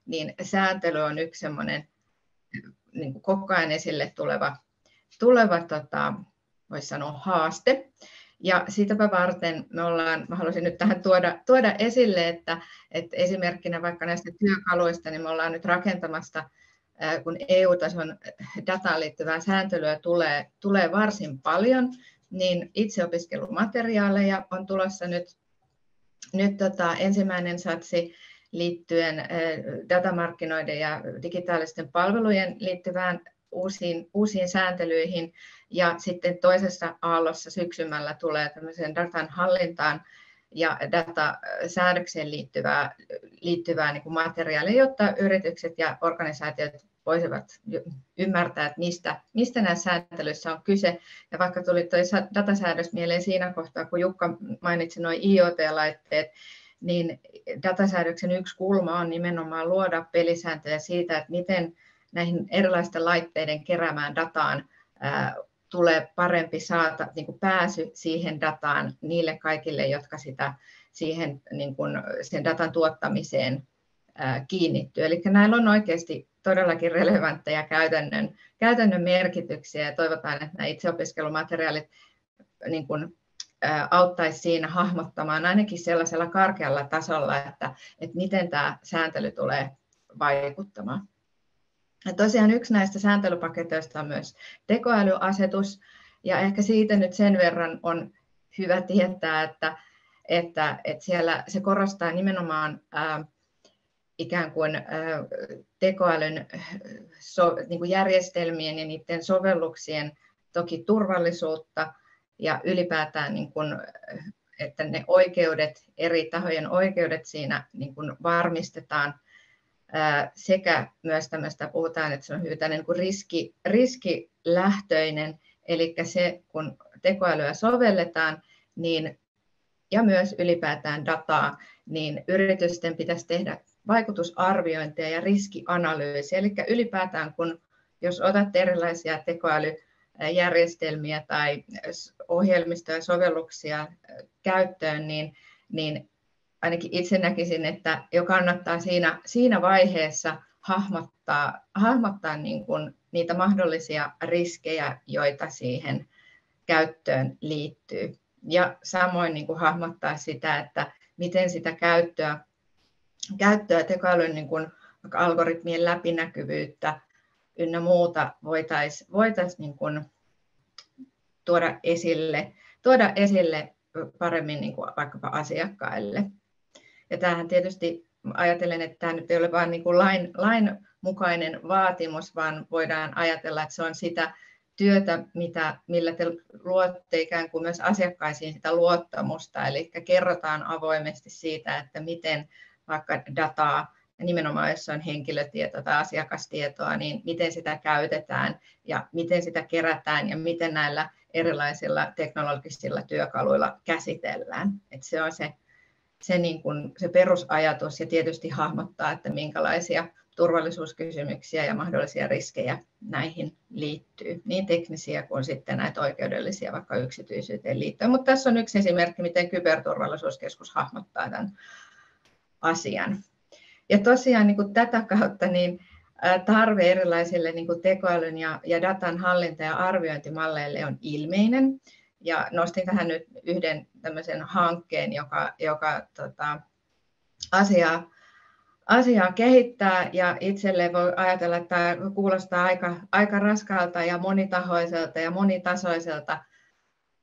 niin sääntely on yksi semmoinen niin kuin koko ajan esille tuleva voisi sanoa haaste. Ja sitäpä varten mä haluaisin nyt tähän tuoda esille, että esimerkkinä vaikka näistä työkaluista, niin me ollaan nyt rakentamassa, kun EU-tason dataan liittyvää sääntelyä tulee varsin paljon, niin itseopiskelumateriaaleja on tulossa nyt ensimmäinen satsi liittyen datamarkkinoiden ja digitaalisten palvelujen liittyvään uusiin sääntelyihin, ja sitten toisessa aallossa syksymällä tulee tämmöiseen datan hallintaan ja datasäädökseen liittyvää niin kuin materiaalia, jotta yritykset ja organisaatiot voisivat ymmärtää, että mistä näissä sääntelyissä on kyse. Ja vaikka tuli tuo datasäädös mieleen siinä kohtaa, kun Jukka mainitsi nuo IoT-laitteet, niin datasäädöksen yksi kulma on nimenomaan luoda pelisääntöjä siitä, että miten näihin erilaisten laitteiden keräämään dataan tulee parempi niin kuin pääsy siihen dataan niille kaikille, jotka siihen niin kuin sen datan tuottamiseen kiinnittyy. Eli näillä on oikeasti todellakin relevantteja käytännön merkityksiä, ja toivotaan, että nämä itseopiskelumateriaalit niin kuin auttaisi siinä hahmottamaan ainakin sellaisella karkealla tasolla, että miten tämä sääntely tulee vaikuttamaan. Ja tosiaan yksi näistä sääntelypaketeista on myös tekoälyasetus, ja ehkä siitä nyt sen verran on hyvä tietää, että siellä se korostaa nimenomaan ikään kuin tekoälyn niin kuin järjestelmien ja niiden sovelluksien toki turvallisuutta, ja ylipäätään, niin kuin, että ne oikeudet, eri tahojen oikeudet siinä niin kuin varmistetaan, sekä myös tämmöistä puhutaan, että se on hyvin niin kuin riskilähtöinen, eli se, kun tekoälyä sovelletaan, niin, ja myös ylipäätään dataa, niin yritysten pitäisi tehdä vaikutusarviointia ja riskianalyysiä, eli ylipäätään, jos otat erilaisia tekoälyjärjestelmiä tai ohjelmistoja ja sovelluksia käyttöön, niin ainakin itse näkisin, että jo kannattaa siinä vaiheessa hahmottaa niin kuin niitä mahdollisia riskejä, joita siihen käyttöön liittyy. Ja samoin niin kuin hahmottaa sitä, että miten sitä käyttöä tekoälyn niin kuin algoritmien läpinäkyvyyttä ynnä muuta voitaisiin niin kuin tuoda esille paremmin niin kuin vaikkapa asiakkaille. Ja tämähän tietysti ajatellen, että tämä nyt ei ole vain niin kuin lain mukainen vaatimus, vaan voidaan ajatella, että se on sitä työtä, millä te luotte ikään kuin myös asiakkaisiin sitä luottamusta, eli kerrotaan avoimesti siitä, että miten vaikka dataa, nimenomaan jos on henkilötietoa tai asiakastietoa, niin miten sitä käytetään ja miten sitä kerätään ja miten näillä erilaisilla teknologisilla työkaluilla käsitellään. Että se on se perusajatus ja tietysti hahmottaa, että minkälaisia turvallisuuskysymyksiä ja mahdollisia riskejä näihin liittyy, niin teknisiä kuin sitten näitä oikeudellisia vaikka yksityisyyteen liittyen. Mutta tässä on yksi esimerkki, miten Kyberturvallisuuskeskus hahmottaa tämän asian. Ja tosiaan niin kuin tätä kautta niin tarve erilaisille niin kuin tekoälyn ja datan hallinta- ja arviointimalleille on ilmeinen. Ja nostin tähän nyt yhden tämmöisen hankkeen, joka asiaa kehittää, ja itselleen voi ajatella, että tämä kuulostaa aika raskalta ja monitahoiselta ja monitasoiselta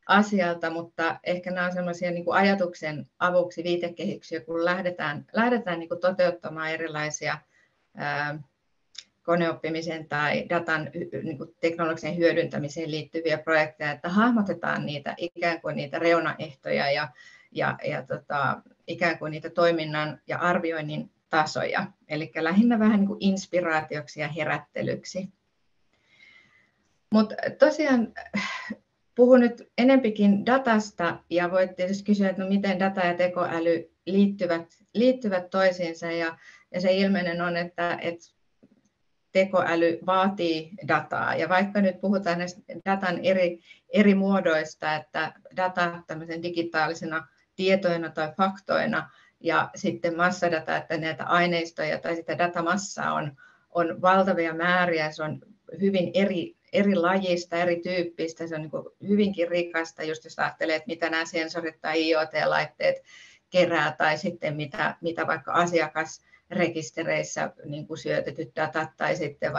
asialta, mutta ehkä nämä on sellaisia niin kuin ajatuksen avuksi viitekehyksiä, kun lähdetään niin kuin toteuttamaan erilaisia koneoppimisen tai datan niin kuin teknologisen hyödyntämiseen liittyviä projekteja, että hahmotetaan niitä ikään kuin niitä reunaehtoja ja ikään kuin niitä toiminnan ja arvioinnin tasoja, eli lähinnä vähän niin kuin inspiraatioksi ja herättelyksi. Mutta tosiaan puhun nyt enempikin datasta, ja voit tietysti kysyä, että no miten data ja tekoäly liittyvät toisiinsa, ja se ilmeinen on, että tekoäly vaatii dataa, ja vaikka nyt puhutaan näistä datan eri muodoista, että data tämmöisen digitaalisena tietoina tai faktoina, ja sitten massadata, että näitä aineistoja tai sitä datamassaa on valtavia määriä, se on hyvin eri lajista, erityyppistä, se on niin kuin hyvinkin rikasta, just jos ajattelee, että mitä nämä sensorit tai IoT-laitteet kerää, tai sitten mitä vaikka asiakasrekistereissä niin kuin syötetyt datat, tai sitten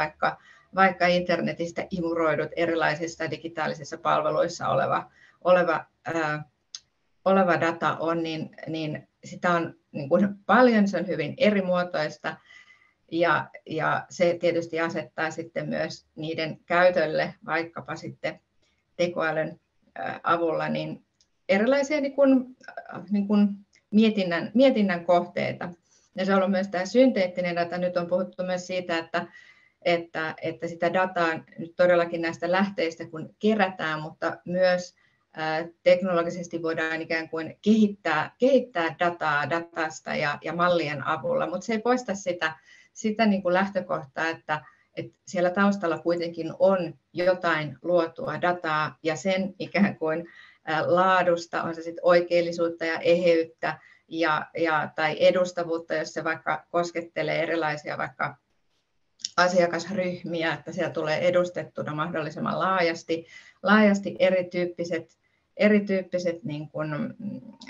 vaikka internetistä imuroidut erilaisissa digitaalisissa palveluissa oleva data on, niin sitä on niin kuin paljon, se on hyvin erimuotoista, ja se tietysti asettaa sitten myös niiden käytölle, vaikkapa sitten tekoälyn avulla, niin erilaisia niin kuin mietinnän kohteita. Ja se on ollut myös tämä synteettinen data. Nyt on puhuttu myös siitä, että sitä dataa nyt todellakin näistä lähteistä kun kerätään, mutta myös teknologisesti voidaan ikään kuin kehittää dataa datasta ja mallien avulla, mutta se ei poista sitä niin kuin lähtökohtaa, että siellä taustalla kuitenkin on jotain luotua dataa ja sen ikään kuin laadusta, on se sitten oikeellisuutta ja eheyttä tai edustavuutta, jos se vaikka koskettelee erilaisia vaikka asiakasryhmiä, että siellä tulee edustettuna mahdollisimman laajasti erityyppiset niin kuin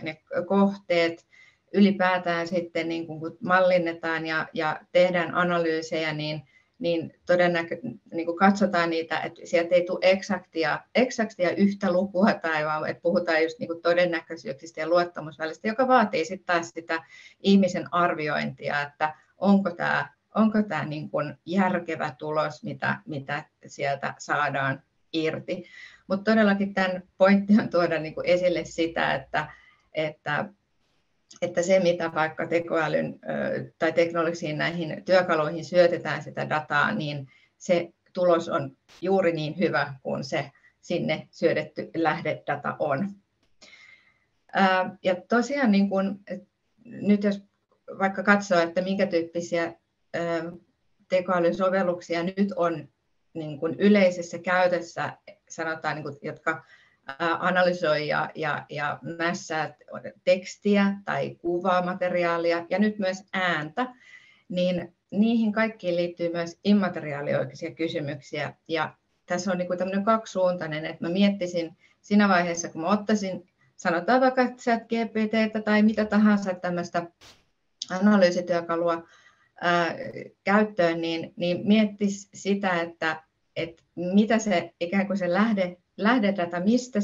ne kohteet, ylipäätään sitten niin kun mallinnetaan ja tehdään analyysejä, niin niin kun katsotaan niitä, että sieltä ei tule eksaktia yhtä lukua, vaan että puhutaan just niin kun todennäköisyyksistä ja luottamusvälistä, joka vaatii sitten taas sitä ihmisen arviointia, että onko tämä niin kun järkevä tulos, mitä sieltä saadaan irti. Mutta todellakin tämän pointti on tuoda niin kun esille sitä, että se, mitä vaikka tekoälyn tai teknologisiin näihin työkaluihin syötetään sitä dataa, niin se tulos on juuri niin hyvä kuin se sinne syötetty lähdedata on. Ja tosiaan niin kun, nyt jos vaikka katsoo, että minkä tyyppisiä tekoälysovelluksia nyt on niin kun yleisessä käytössä, sanotaan, niin kun, jotka analysoi ja mässää tekstiä tai kuvamateriaalia ja nyt myös ääntä, niin niihin kaikkiin liittyy myös immateriaalioikeudellisia kysymyksiä. Ja tässä on niin kuin tämmöinen kaksisuuntainen, että mä miettisin siinä vaiheessa, kun mä ottaisin, sanotaan vaikka ChatGPT:tä tai mitä tahansa tämmöistä analyysityökalua käyttöön, niin miettisi sitä, että mitä se ikään kuin se lähdedata, mistä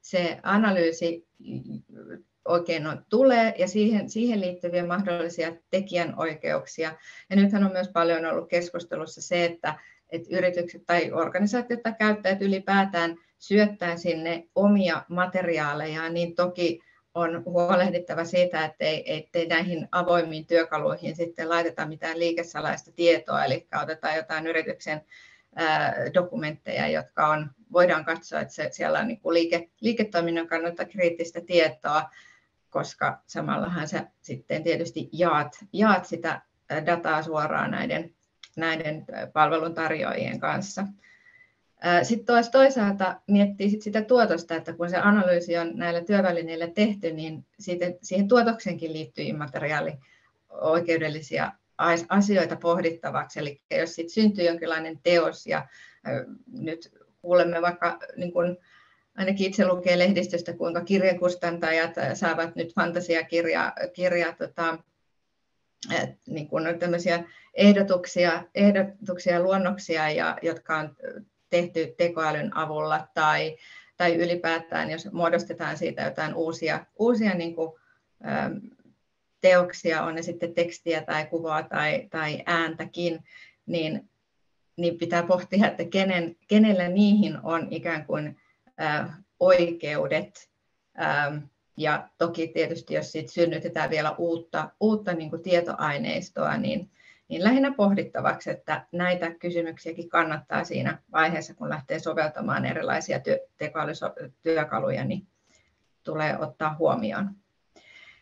se analyysi oikein tulee ja siihen liittyviä mahdollisia tekijänoikeuksia. Ja nythän on myös paljon ollut keskustelussa se, että yritykset tai organisaatiot tai käyttäjät ylipäätään syöttää sinne omia materiaalejaan, niin toki on huolehdittava siitä, ettei näihin avoimiin työkaluihin sitten laiteta mitään liikesalaista tietoa, eli otetaan jotain yrityksen dokumentteja, jotka voidaan katsoa, että siellä on niin kuin liiketoiminnan kannalta kriittistä tietoa, koska samallahan sä sitten tietysti jaat sitä dataa suoraan näiden palveluntarjoajien kanssa. Sitten toisaalta miettii sitä tuotosta, että kun se analyysi on näillä työvälineillä tehty, niin siihen tuotoksenkin liittyy immateriaalioikeudellisia asioita pohdittavaksi. Eli jos siitä syntyy jonkinlainen teos, ja nyt kuulemme vaikka, niin kun ainakin itse lukee lehdistöstä, kuinka kirjankustantajat saavat nyt fantasiakirjaa niin kun tämmöisiä ehdotuksia luonnoksia, jotka on tehty tekoälyn avulla, tai ylipäätään, jos muodostetaan siitä jotain uusia niin kuin, teoksia, on ne sitten tekstiä tai kuvaa tai ääntäkin, niin pitää pohtia, että kenellä niihin on ikään kuin oikeudet. Ja toki tietysti, jos siitä synnytetään vielä uutta niin kuin tietoaineistoa, niin lähinnä pohdittavaksi, että näitä kysymyksiäkin kannattaa siinä vaiheessa, kun lähtee soveltamaan erilaisia tekoälytyökaluja, niin tulee ottaa huomioon.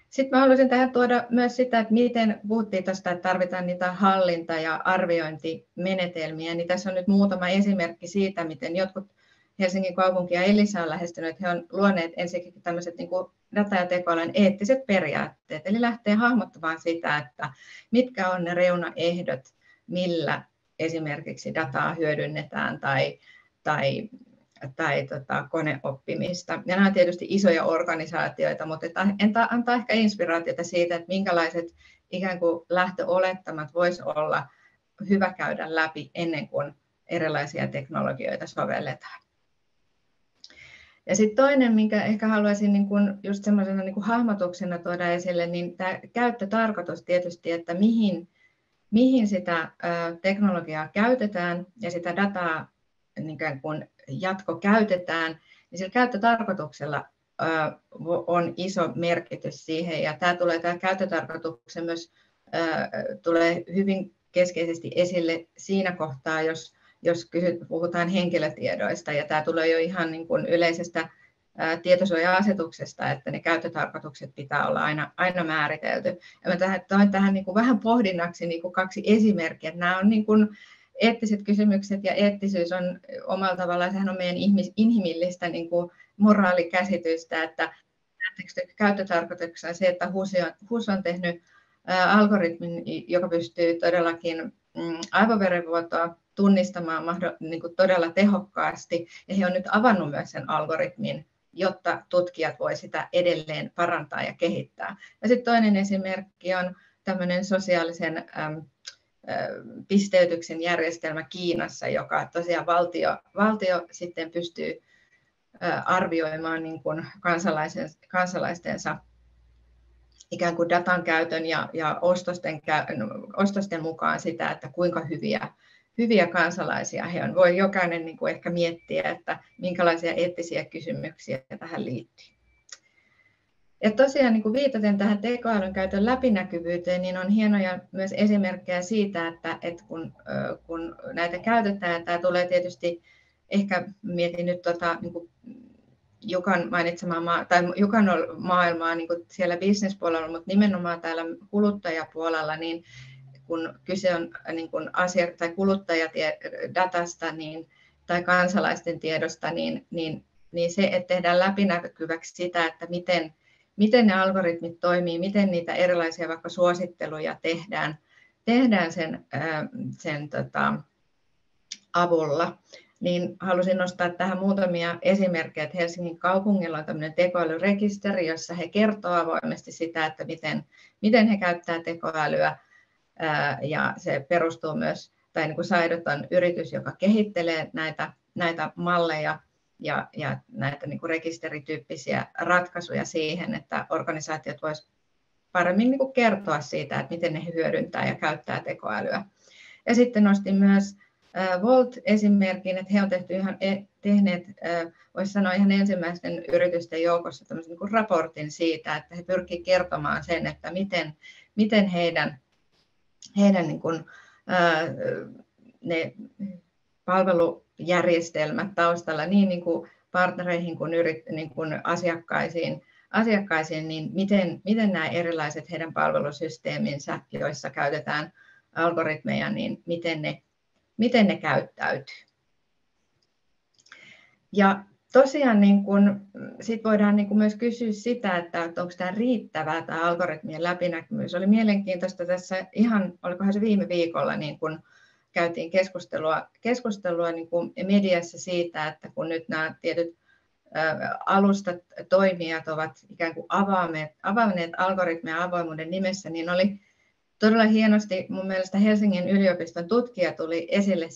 Sitten mä haluaisin tähän tuoda myös sitä, että miten puhuttiin tuosta, että tarvitaan niitä hallinta- ja arviointimenetelmiä, niin tässä on nyt muutama esimerkki siitä, miten jotkut Helsingin kaupunki ja Elisa on lähestynyt, että he on luoneet ensinnäkin tämmöiset niin kuin data- ja tekoälyn eettiset periaatteet, eli lähtee hahmottamaan sitä, että mitkä on ne reunaehdot, millä esimerkiksi dataa hyödynnetään tai koneoppimista. Ja nämä on tietysti isoja organisaatioita, mutta antaa ehkä inspiraatiota siitä, että minkälaiset ikään kuin lähtöolettamat voisi olla hyvä käydä läpi ennen kuin erilaisia teknologioita sovelletaan. Ja sitten toinen, minkä ehkä haluaisin niin kun just semmoisena niin kun hahmotuksena tuoda esille, niin tämä käyttötarkoitus tietysti, että mihin sitä teknologiaa käytetään ja sitä dataa ikään kuin jatkokäytetään, niin sillä käyttötarkoituksella on iso merkitys siihen. Ja tämä käyttötarkoituksen myös tulee hyvin keskeisesti esille siinä kohtaa, jos puhutaan henkilötiedoista, ja tämä tulee jo ihan niin kuin yleisestä tietosuoja-asetuksesta, että ne käyttötarkoitukset pitää olla aina määritelty. Ja mä toin tähän niin kuin vähän pohdinnaksi niin kuin 2 esimerkkiä. Nämä on niin kuin eettiset kysymykset, ja eettisyys on omalla tavallaan, sehän on meidän inhimillistä niin kuin moraalikäsitystä, että käyttötarkoituksena se, että HUS on tehnyt algoritmin, joka pystyy todellakin aivoverenvuotoa tunnistamaan niin kuin todella tehokkaasti, ja he on nyt avannut myös sen algoritmin, jotta tutkijat voi sitä edelleen parantaa ja kehittää. Ja sitten toinen esimerkki on tämmöinen sosiaalisen pisteytyksen järjestelmä Kiinassa, joka tosiaan valtio sitten pystyy arvioimaan niin kuin kansalaistensa ikään kuin datan käytön ja ostosten mukaan sitä, että kuinka hyviä kansalaisia he on. Voi jokainen niin kuin ehkä miettiä, että minkälaisia eettisiä kysymyksiä tähän liittyy. Ja tosiaan niin kuin viitaten tähän tekoälyn käytön läpinäkyvyyteen, niin on hienoja myös esimerkkejä siitä, että kun näitä käytetään, tämä tulee tietysti, ehkä mietin nyt niin kuin Jukan mainitsemaa, tai Jukan maailmaa niin kuin siellä bisnespuolella, mutta nimenomaan täällä kuluttajapuolella, niin kun kyse on niin kuin tai kuluttajadatasta tai kansalaisten tiedosta, niin se, että tehdään läpinäkyväksi sitä, että miten ne algoritmit toimii, miten niitä erilaisia vaikka suositteluja tehdään sen avulla, niin halusin nostaa tähän muutamia esimerkkejä, että Helsingin kaupungilla on tämmöinen tekoälyrekisteri, jossa he kertovat avoimesti sitä, että miten he käyttävät tekoälyä, ja se perustuu myös, tai niin kuin Saidot on yritys, joka kehittelee näitä malleja ja näitä niin kuin rekisterityyppisiä ratkaisuja siihen, että organisaatiot voisivat paremmin niin kuin kertoa siitä, että miten ne hyödyntää ja käyttää tekoälyä. Ja sitten nostin myös Volt-esimerkin, että he ovat tehneet, voisi sanoa ihan ensimmäisten yritysten joukossa tämmöisen niin kuin raportin siitä, että he pyrkivät kertomaan sen, että miten heidän niin kuin, ne palvelujärjestelmät taustalla niin kuin partnereihin kuin asiakkaisiin, niin miten nämä erilaiset heidän palvelusysteeminsä, joissa käytetään algoritmeja, niin miten ne käyttäytyy. Ja tosiaan niin sit voidaan niin myös kysyä sitä, että onko tämä riittävää, tämä algoritmien läpinäkyvyys. Oli mielenkiintoista tässä olikohan se viime viikolla, niin kun käytiin keskustelua niin kun mediassa siitä, että kun nyt nämä tietyt alustat, toimijat ovat ikään kuin avanneet algoritmeja avoimuuden nimessä, niin oli todella hienosti mun mielestä Helsingin yliopiston tutkija tuli esille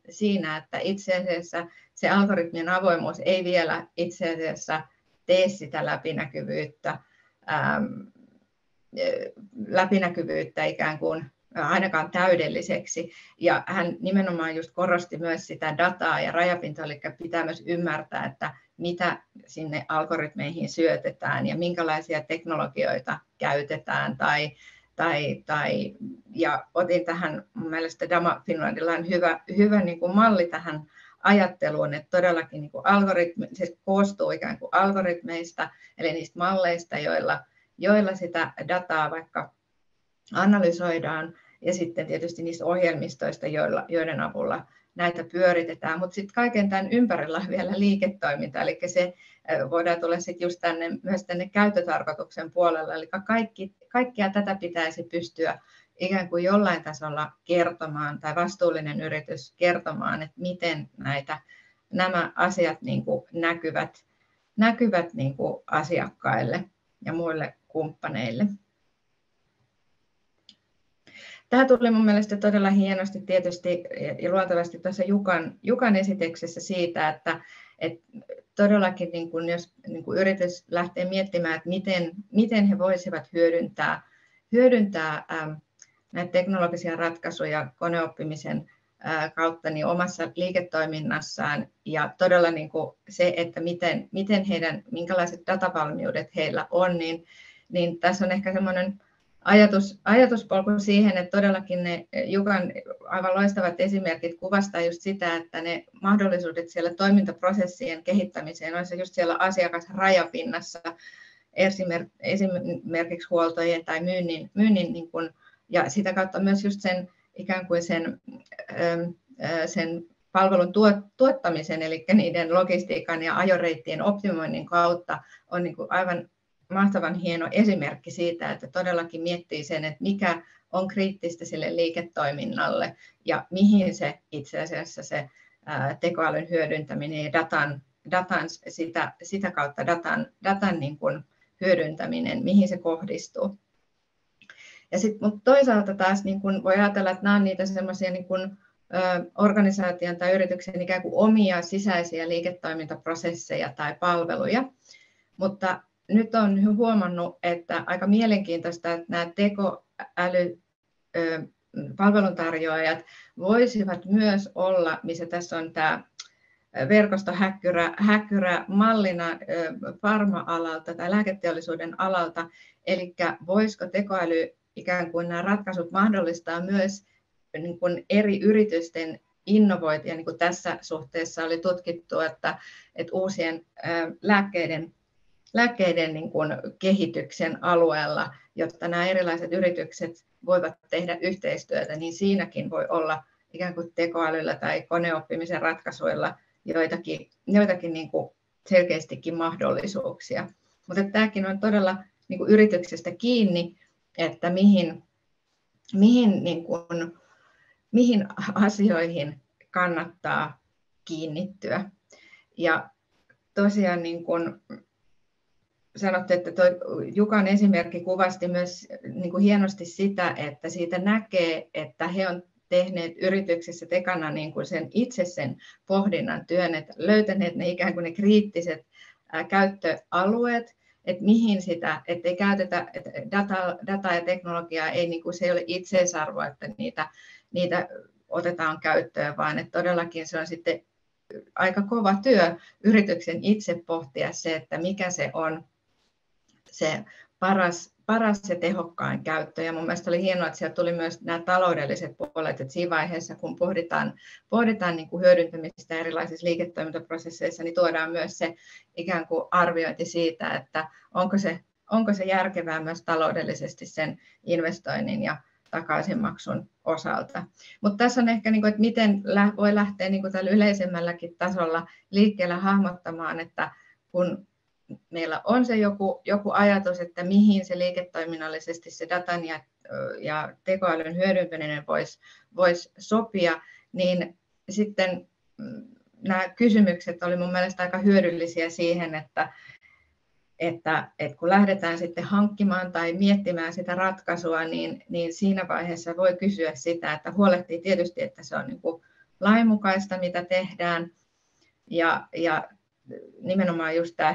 siinä, että itse asiassa se algoritmien avoimuus ei vielä itse asiassa tee sitä läpinäkyvyyttä ikään kuin ainakaan täydelliseksi. Ja hän nimenomaan just korosti myös sitä dataa ja rajapintoa, eli pitää myös ymmärtää, että mitä sinne algoritmeihin syötetään ja minkälaisia teknologioita käytetään ja otin tähän, mun mielestä Dama Finlandilla on hyvä niin kuin malli tähän ajatteluun, että todellakin niin kuin se koostuu ikään kuin algoritmeista, eli niistä malleista, joilla sitä dataa vaikka analysoidaan, ja sitten tietysti niistä ohjelmistoista, joiden avulla näitä pyöritetään, mutta sitten kaiken tämän ympärillä on vielä liiketoiminta, eli se voidaan tulla sitten just myös tänne käyttötarkoituksen puolella, eli kaikkia tätä pitäisi pystyä ikään kuin jollain tasolla kertomaan, tai vastuullinen yritys kertomaan, että miten nämä asiat niin kuin näkyvät niin kuin asiakkaille ja muille kumppaneille. Tämä tuli mun mielestä todella hienosti tietysti ja luontevasti tuossa Jukan esityksessä siitä, että todellakin niin kun jos niin kun yritys lähtee miettimään, että miten he voisivat hyödyntää näitä teknologisia ratkaisuja koneoppimisen kautta niin omassa liiketoiminnassaan ja todella niin kuin se, että minkälaiset datavalmiudet heillä on, niin tässä on ehkä semmoinen ajatuspolku siihen, että todellakin ne Jukan aivan loistavat esimerkit kuvastaa just sitä, että ne mahdollisuudet siellä toimintaprosessien kehittämiseen on just siellä asiakasrajapinnassa, esimerkiksi huoltojen tai myynnin niin kuin, ja sitä kautta myös just sen ikään kuin sen palvelun tuottamisen, eli niiden logistiikan ja ajoreittien optimoinnin kautta on niin kuin aivan mahtavan hieno esimerkki siitä, että todellakin miettii sen, että mikä on kriittistä sille liiketoiminnalle ja mihin se itse asiassa se tekoälyn hyödyntäminen ja sitä kautta datan niin kuin hyödyntäminen, mihin se kohdistuu. Mutta toisaalta taas niin kun voi ajatella, että nämä on niitä semmoisia niin kun organisaation tai yrityksen ikään kuin omia sisäisiä liiketoimintaprosesseja tai palveluja, mutta nyt olen huomannut, että aika mielenkiintoista, että nämä tekoälypalveluntarjoajat voisivat myös olla, missä tässä on tämä verkostohäkkyrä mallina farma-alalta tai lääketeollisuuden alalta, eli voisiko tekoäly ikään kuin nämä ratkaisut mahdollistaa myös niin kuin eri yritysten innovointia, niin kuin tässä suhteessa oli tutkittu, että uusien lääkkeiden niin kuin kehityksen alueella, jotta nämä erilaiset yritykset voivat tehdä yhteistyötä, niin siinäkin voi olla ikään kuin tekoälyllä tai koneoppimisen ratkaisuilla joitakin niin kuin selkeästikin mahdollisuuksia. Mutta tämäkin on todella niin kuin yrityksestä kiinni, että mihin asioihin kannattaa kiinnittyä. Ja tosiaan niin kuin sanotte, että Jukan esimerkki kuvasti myös niin kuin hienosti sitä, että siitä näkee, että he on tehneet yrityksessä tekana niin kuin sen pohdinnan työn, että löytäneet ne ikään kuin ne kriittiset käyttöalueet, että mihin sitä, ettei käytetä, että dataa ja teknologiaa ei, niin kuin se ei ole itseisarvo, että niitä otetaan käyttöön, vaan että todellakin se on sitten aika kova työ yrityksen itse pohtia se, että mikä se on se paras ja tehokkain käyttö. Ja mun mielestä oli hienoa, että sieltä tuli myös nämä taloudelliset puolet, että siinä vaiheessa, kun pohditaan niin kuin hyödyntämistä erilaisissa liiketoimintaprosesseissa, niin tuodaan myös se ikään kuin arviointi siitä, että onko se järkevää myös taloudellisesti sen investoinnin ja takaisinmaksun osalta. Mutta tässä on ehkä, että miten voi lähteä tällä yleisemmälläkin tasolla liikkeelle hahmottamaan, että kun meillä on se joku ajatus, että mihin se liiketoiminnallisesti se datan ja tekoälyn hyödyntäminen voisi sopia, niin sitten nämä kysymykset oli mun mielestä aika hyödyllisiä siihen, että kun lähdetään sitten hankkimaan tai miettimään sitä ratkaisua, niin siinä vaiheessa voi kysyä sitä, että huolehtii tietysti, että se on niin kuin lainmukaista, mitä tehdään, ja nimenomaan just tämä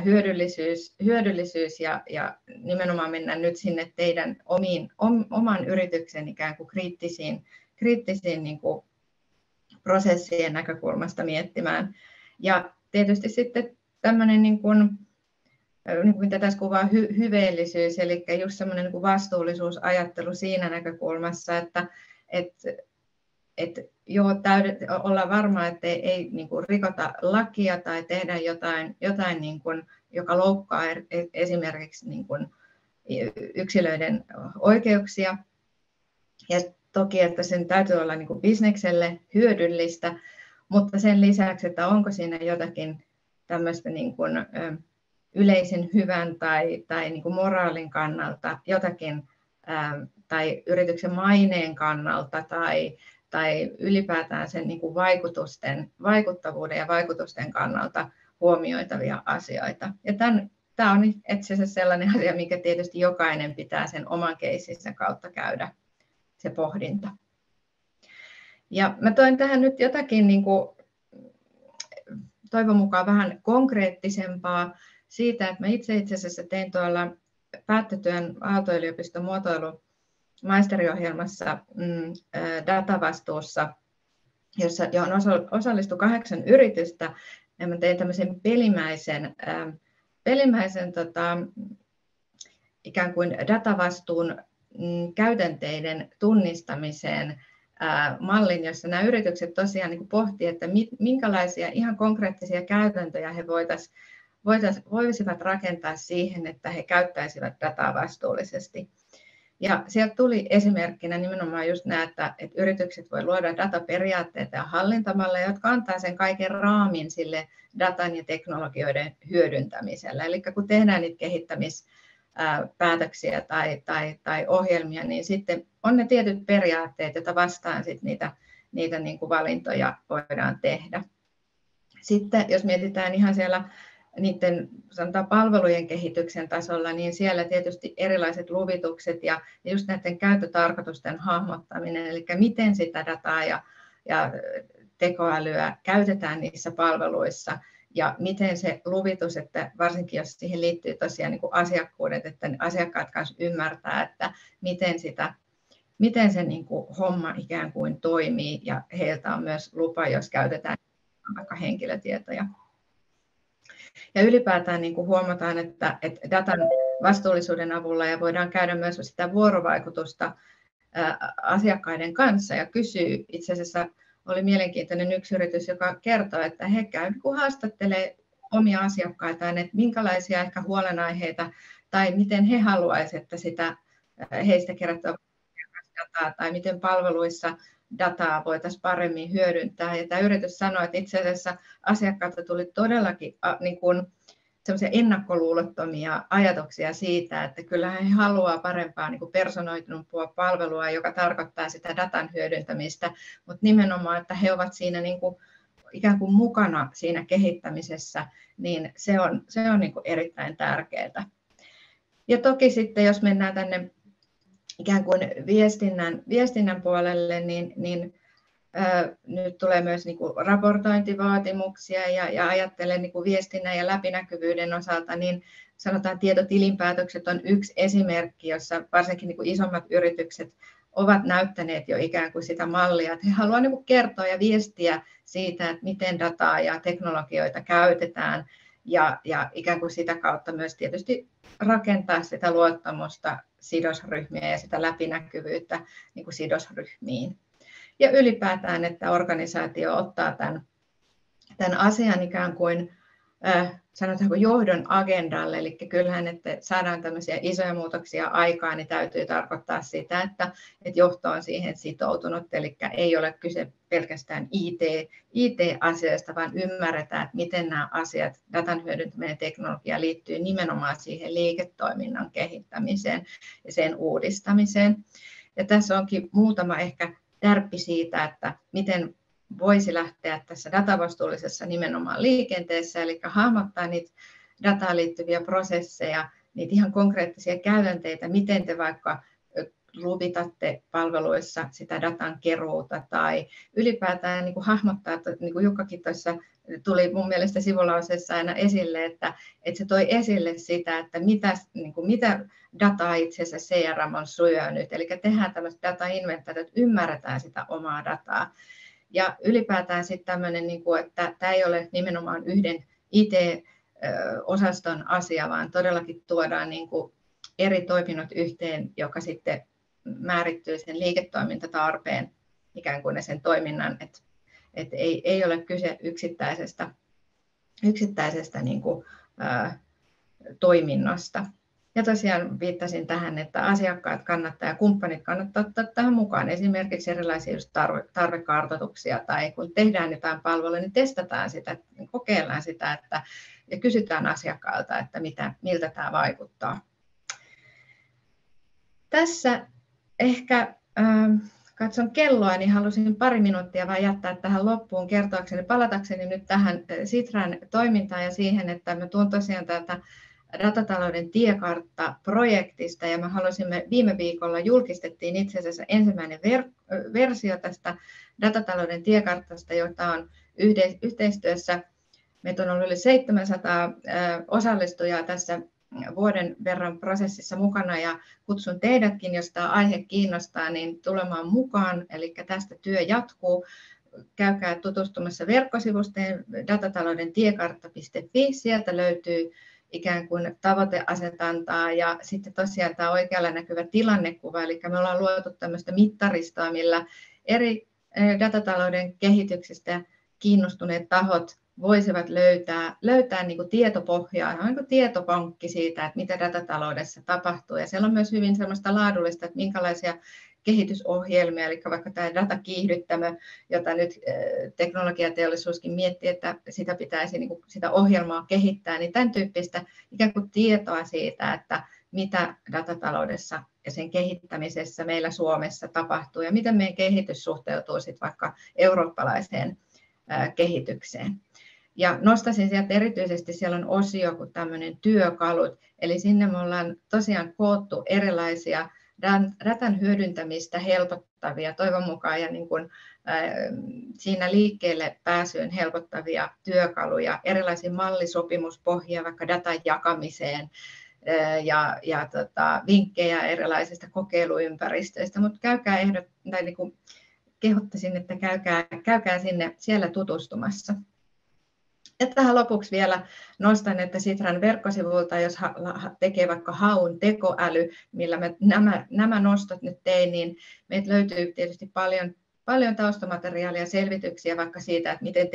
hyödyllisyys ja nimenomaan mennään nyt sinne teidän oman yrityksen ikään kuin kriittisiin niin kuin prosessien näkökulmasta miettimään. Ja tietysti sitten tämmöinen niin kuin mitä tässä kuvaa hyveellisyys, eli just semmoinen niin kuin vastuullisuusajattelu siinä näkökulmassa, että ollaan varma, että ei niin kuin rikota lakia tai tehdä jotain niin kuin, joka loukkaa esimerkiksi niin kuin yksilöiden oikeuksia. Ja toki, että sen täytyy olla niin kuin bisnekselle hyödyllistä, mutta sen lisäksi, että onko siinä jotakin tämmöistä niin kuin yleisen hyvän tai niin kuin moraalin kannalta jotakin, tai yrityksen maineen kannalta tai ylipäätään sen niin kuin vaikuttavuuden ja vaikutusten kannalta huomioitavia asioita. Ja tämä on itse asiassa sellainen asia, mikä tietysti jokainen pitää sen oman keissinsä kautta käydä se pohdinta. Ja mä toin tähän nyt jotakin niin kuin, toivon mukaan vähän konkreettisempaa siitä, että mä itse asiassa tein tuolla päättötyön Aalto-yliopiston muotoilumaisteriohjelmassa datavastuussa, johon osallistui 8 yritystä, ja mä tein tämmöisen pelimäisen ikään kuin datavastuun käytänteiden tunnistamiseen mallin, jossa nämä yritykset tosiaan niin pohtivat, että minkälaisia ihan konkreettisia käytäntöjä he voisivat rakentaa siihen, että he käyttäisivät dataa vastuullisesti. Ja sieltä tuli esimerkkinä nimenomaan just nämä, että yritykset voi luoda dataperiaatteita ja hallintamalleja, jotka antaa sen kaiken raamin sille datan ja teknologioiden hyödyntämiselle. Eli kun tehdään niitä kehittämispäätöksiä tai ohjelmia, niin sitten on ne tietyt periaatteet, joita vastaan sitten niitä niin kuin valintoja voidaan tehdä. Sitten jos mietitään ihan siellä niiden sanotaan palvelujen kehityksen tasolla, niin siellä tietysti erilaiset luvitukset ja just näiden käyttötarkoitusten hahmottaminen, eli miten sitä dataa ja tekoälyä käytetään niissä palveluissa ja miten se luvitus, että varsinkin jos siihen liittyy tosiaan niin kuin asiakkuudet, että asiakkaat kanssa ymmärtää, että miten se niin kuin homma ikään kuin toimii ja heiltä on myös lupa, jos käytetään vaikka henkilötietoja. Ja ylipäätään niin kuin huomataan, että datan vastuullisuuden avulla ja voidaan käydä myös sitä vuorovaikutusta asiakkaiden kanssa ja kysyy. Itse asiassa oli mielenkiintoinen yksi yritys, joka kertoo, että he haastattelee omia asiakkaitaan, että minkälaisia ehkä huolenaiheita tai miten he haluaisivat, että sitä heistä kerättyä dataa tai miten palveluissa dataa voitaisiin paremmin hyödyntää. Ja tämä yritys sanoi, että itse asiassa asiakkailta tuli todellakin niin kuin sellaisia ennakkoluulottomia ajatuksia siitä, että kyllähän he haluaa parempaa niin kuin personoitunumpaa palvelua, joka tarkoittaa sitä datan hyödyntämistä, mutta nimenomaan, että he ovat siinä niin kuin ikään kuin mukana siinä kehittämisessä, niin se on niin kuin erittäin tärkeää. Ja toki sitten, jos mennään tänne ikään kuin viestinnän puolelle, niin nyt tulee myös niin kuin raportointivaatimuksia ja ajattelen niin kuin viestinnän ja läpinäkyvyyden osalta, niin sanotaan tietotilinpäätökset on yksi esimerkki, jossa varsinkin niin kuin isommat yritykset ovat näyttäneet jo ikään kuin sitä mallia, että he haluavat niin kuin kertoa ja viestiä siitä, että miten dataa ja teknologioita käytetään ja ikään kuin sitä kautta myös tietysti rakentaa sitä luottamusta sidosryhmiä ja sitä läpinäkyvyyttä niin kuin sidosryhmiin. Ja ylipäätään, että organisaatio ottaa tämän asian ikään kuin sanotaanko johdon agendalle, eli kyllähän, että saadaan tämmöisiä isoja muutoksia aikaan, niin täytyy tarkoittaa sitä, että johto on siihen sitoutunut, eli ei ole kyse pelkästään IT-asioista, vaan ymmärretään, että miten nämä asiat, datan hyödyntäminen ja teknologia liittyy nimenomaan siihen liiketoiminnan kehittämiseen ja sen uudistamiseen. Ja tässä onkin muutama ehkä tärppi siitä, että miten voisi lähteä tässä datavastuullisessa nimenomaan liikenteessä, eli hahmottaa niitä dataan liittyviä prosesseja, niitä ihan konkreettisia käytänteitä, miten te vaikka luvitatte palveluissa sitä datan keruuta tai ylipäätään niin kuin hahmottaa, että niin kuin Jukkakin tuossa tuli mun mielestä sivulauseessa aina esille, että se toi esille sitä, että mitä dataa itse asiassa CRM on syönyt, eli tehdään tämmöistä data-inventaariota, että ymmärretään sitä omaa dataa. Ja ylipäätään sitten tämmöinen, että tämä ei ole nimenomaan yhden IT-osaston asia, vaan todellakin tuodaan eri toiminnot yhteen, joka sitten määrittyy sen liiketoimintatarpeen ikään kuin sen toiminnan, että ei ole kyse yksittäisestä toiminnosta. Ja tosiaan viittasin tähän, että asiakkaat ja kumppanit kannattaa ottaa tähän mukaan. Esimerkiksi erilaisia tarvekartoituksia tai kun tehdään jotain palvelua, niin testataan sitä, kokeillaan sitä ja kysytään asiakkaalta, että miltä tämä vaikuttaa. Tässä ehkä katson kelloa, niin halusin pari minuuttia vain jättää tähän loppuun palatakseni nyt tähän Sitran toimintaan ja siihen, että me tuon tosiaan tätä datatalouden tiekartta-projektista ja me halusimme viime viikolla julkistettiin itse asiassa ensimmäinen versio tästä datatalouden tiekartasta, jota on yhteistyössä. Meitä on ollut yli 700 osallistujaa tässä vuoden verran prosessissa mukana ja kutsun teidätkin, jos tämä aihe kiinnostaa, niin tulemaan mukaan. Eli tästä työ jatkuu. Käykää tutustumassa verkkosivustoon datatalouden tiekartta.fi. Sieltä löytyy ikään kuin tavoiteasetantaa ja sitten tosiaan tämä oikealla näkyvä tilannekuva, eli me ollaan luotu tämmöistä mittaristoa, millä eri datatalouden kehityksestä kiinnostuneet tahot voisivat löytää niin kuin tietopohjaa, niin kuin tietopankki siitä, että mitä datataloudessa tapahtuu. Ja siellä on myös hyvin sellaista laadullista, että minkälaisia kehitysohjelmia, eli vaikka tämä datakiihdyttämö, jota nyt teknologiateollisuuskin miettii, että sitä pitäisi niin kuin sitä ohjelmaa kehittää, niin tämän tyyppistä ikään kuin tietoa siitä, että mitä datataloudessa ja sen kehittämisessä meillä Suomessa tapahtuu ja miten meidän kehitys suhteutuu sitten vaikka eurooppalaiseen kehitykseen. Ja nostaisin sieltä erityisesti, siellä on osio kuin tämmöinen työkalut, eli sinne me ollaan tosiaan koottu erilaisia datan hyödyntämistä helpottavia, toivon mukaan ja niin kuin, siinä liikkeelle pääsyyn helpottavia työkaluja, erilaisia mallisopimuspohjia vaikka datan jakamiseen ja vinkkejä erilaisista kokeiluympäristöistä, mutta kehottaisin, että käykää sinne siellä tutustumassa. Ja tähän lopuksi vielä nostan, että Sitran verkkosivulta, jos tekee vaikka haun tekoäly, millä me nämä nostot nyt tein, niin meiltä löytyy tietysti paljon taustamateriaalia ja selvityksiä vaikka siitä, että miten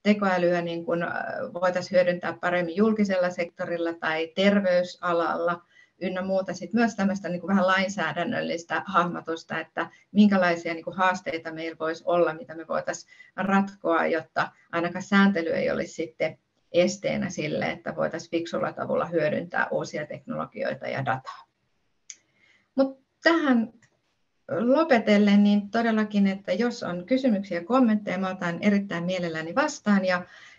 tekoälyä niin kuin voitaisiin hyödyntää paremmin julkisella sektorilla tai terveysalalla ynnä muuta. Sitten myös tämmöistä niin kuin vähän lainsäädännöllistä hahmotusta, että minkälaisia niin kuin haasteita meillä voisi olla, mitä me voitaisiin ratkoa, jotta ainakaan sääntely ei olisi sitten esteenä sille, että voitaisiin fiksulla tavalla hyödyntää uusia teknologioita ja dataa. Mutta tähän lopetellen, niin todellakin, että jos on kysymyksiä ja kommentteja, mä otan erittäin mielelläni vastaan.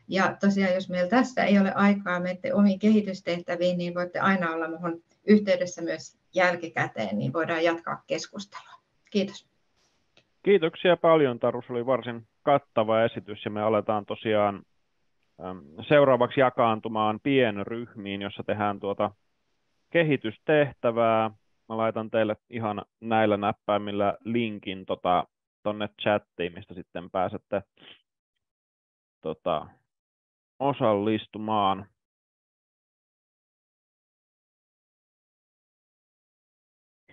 Ja tosiaan, jos meillä tässä ei ole aikaa menette omiin kehitystehtäviin, niin voitte aina olla minuun yhteydessä myös jälkikäteen, niin voidaan jatkaa keskustelua. Kiitos. Kiitoksia paljon, Taru. Se oli varsin kattava esitys ja me aletaan tosiaan seuraavaksi jakaantumaan pienryhmiin, jossa tehdään kehitystehtävää. Mä laitan teille ihan näillä näppäimillä linkin tonne chattiin, mistä sitten pääsette osallistumaan.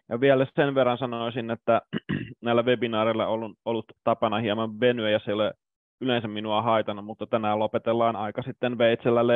Ja vielä sen verran sanoisin, että näillä webinaareilla on ollut tapana hieman venyä ja se ei ole yleensä minua haitannut, mutta tänään lopetellaan aika sitten veitsellä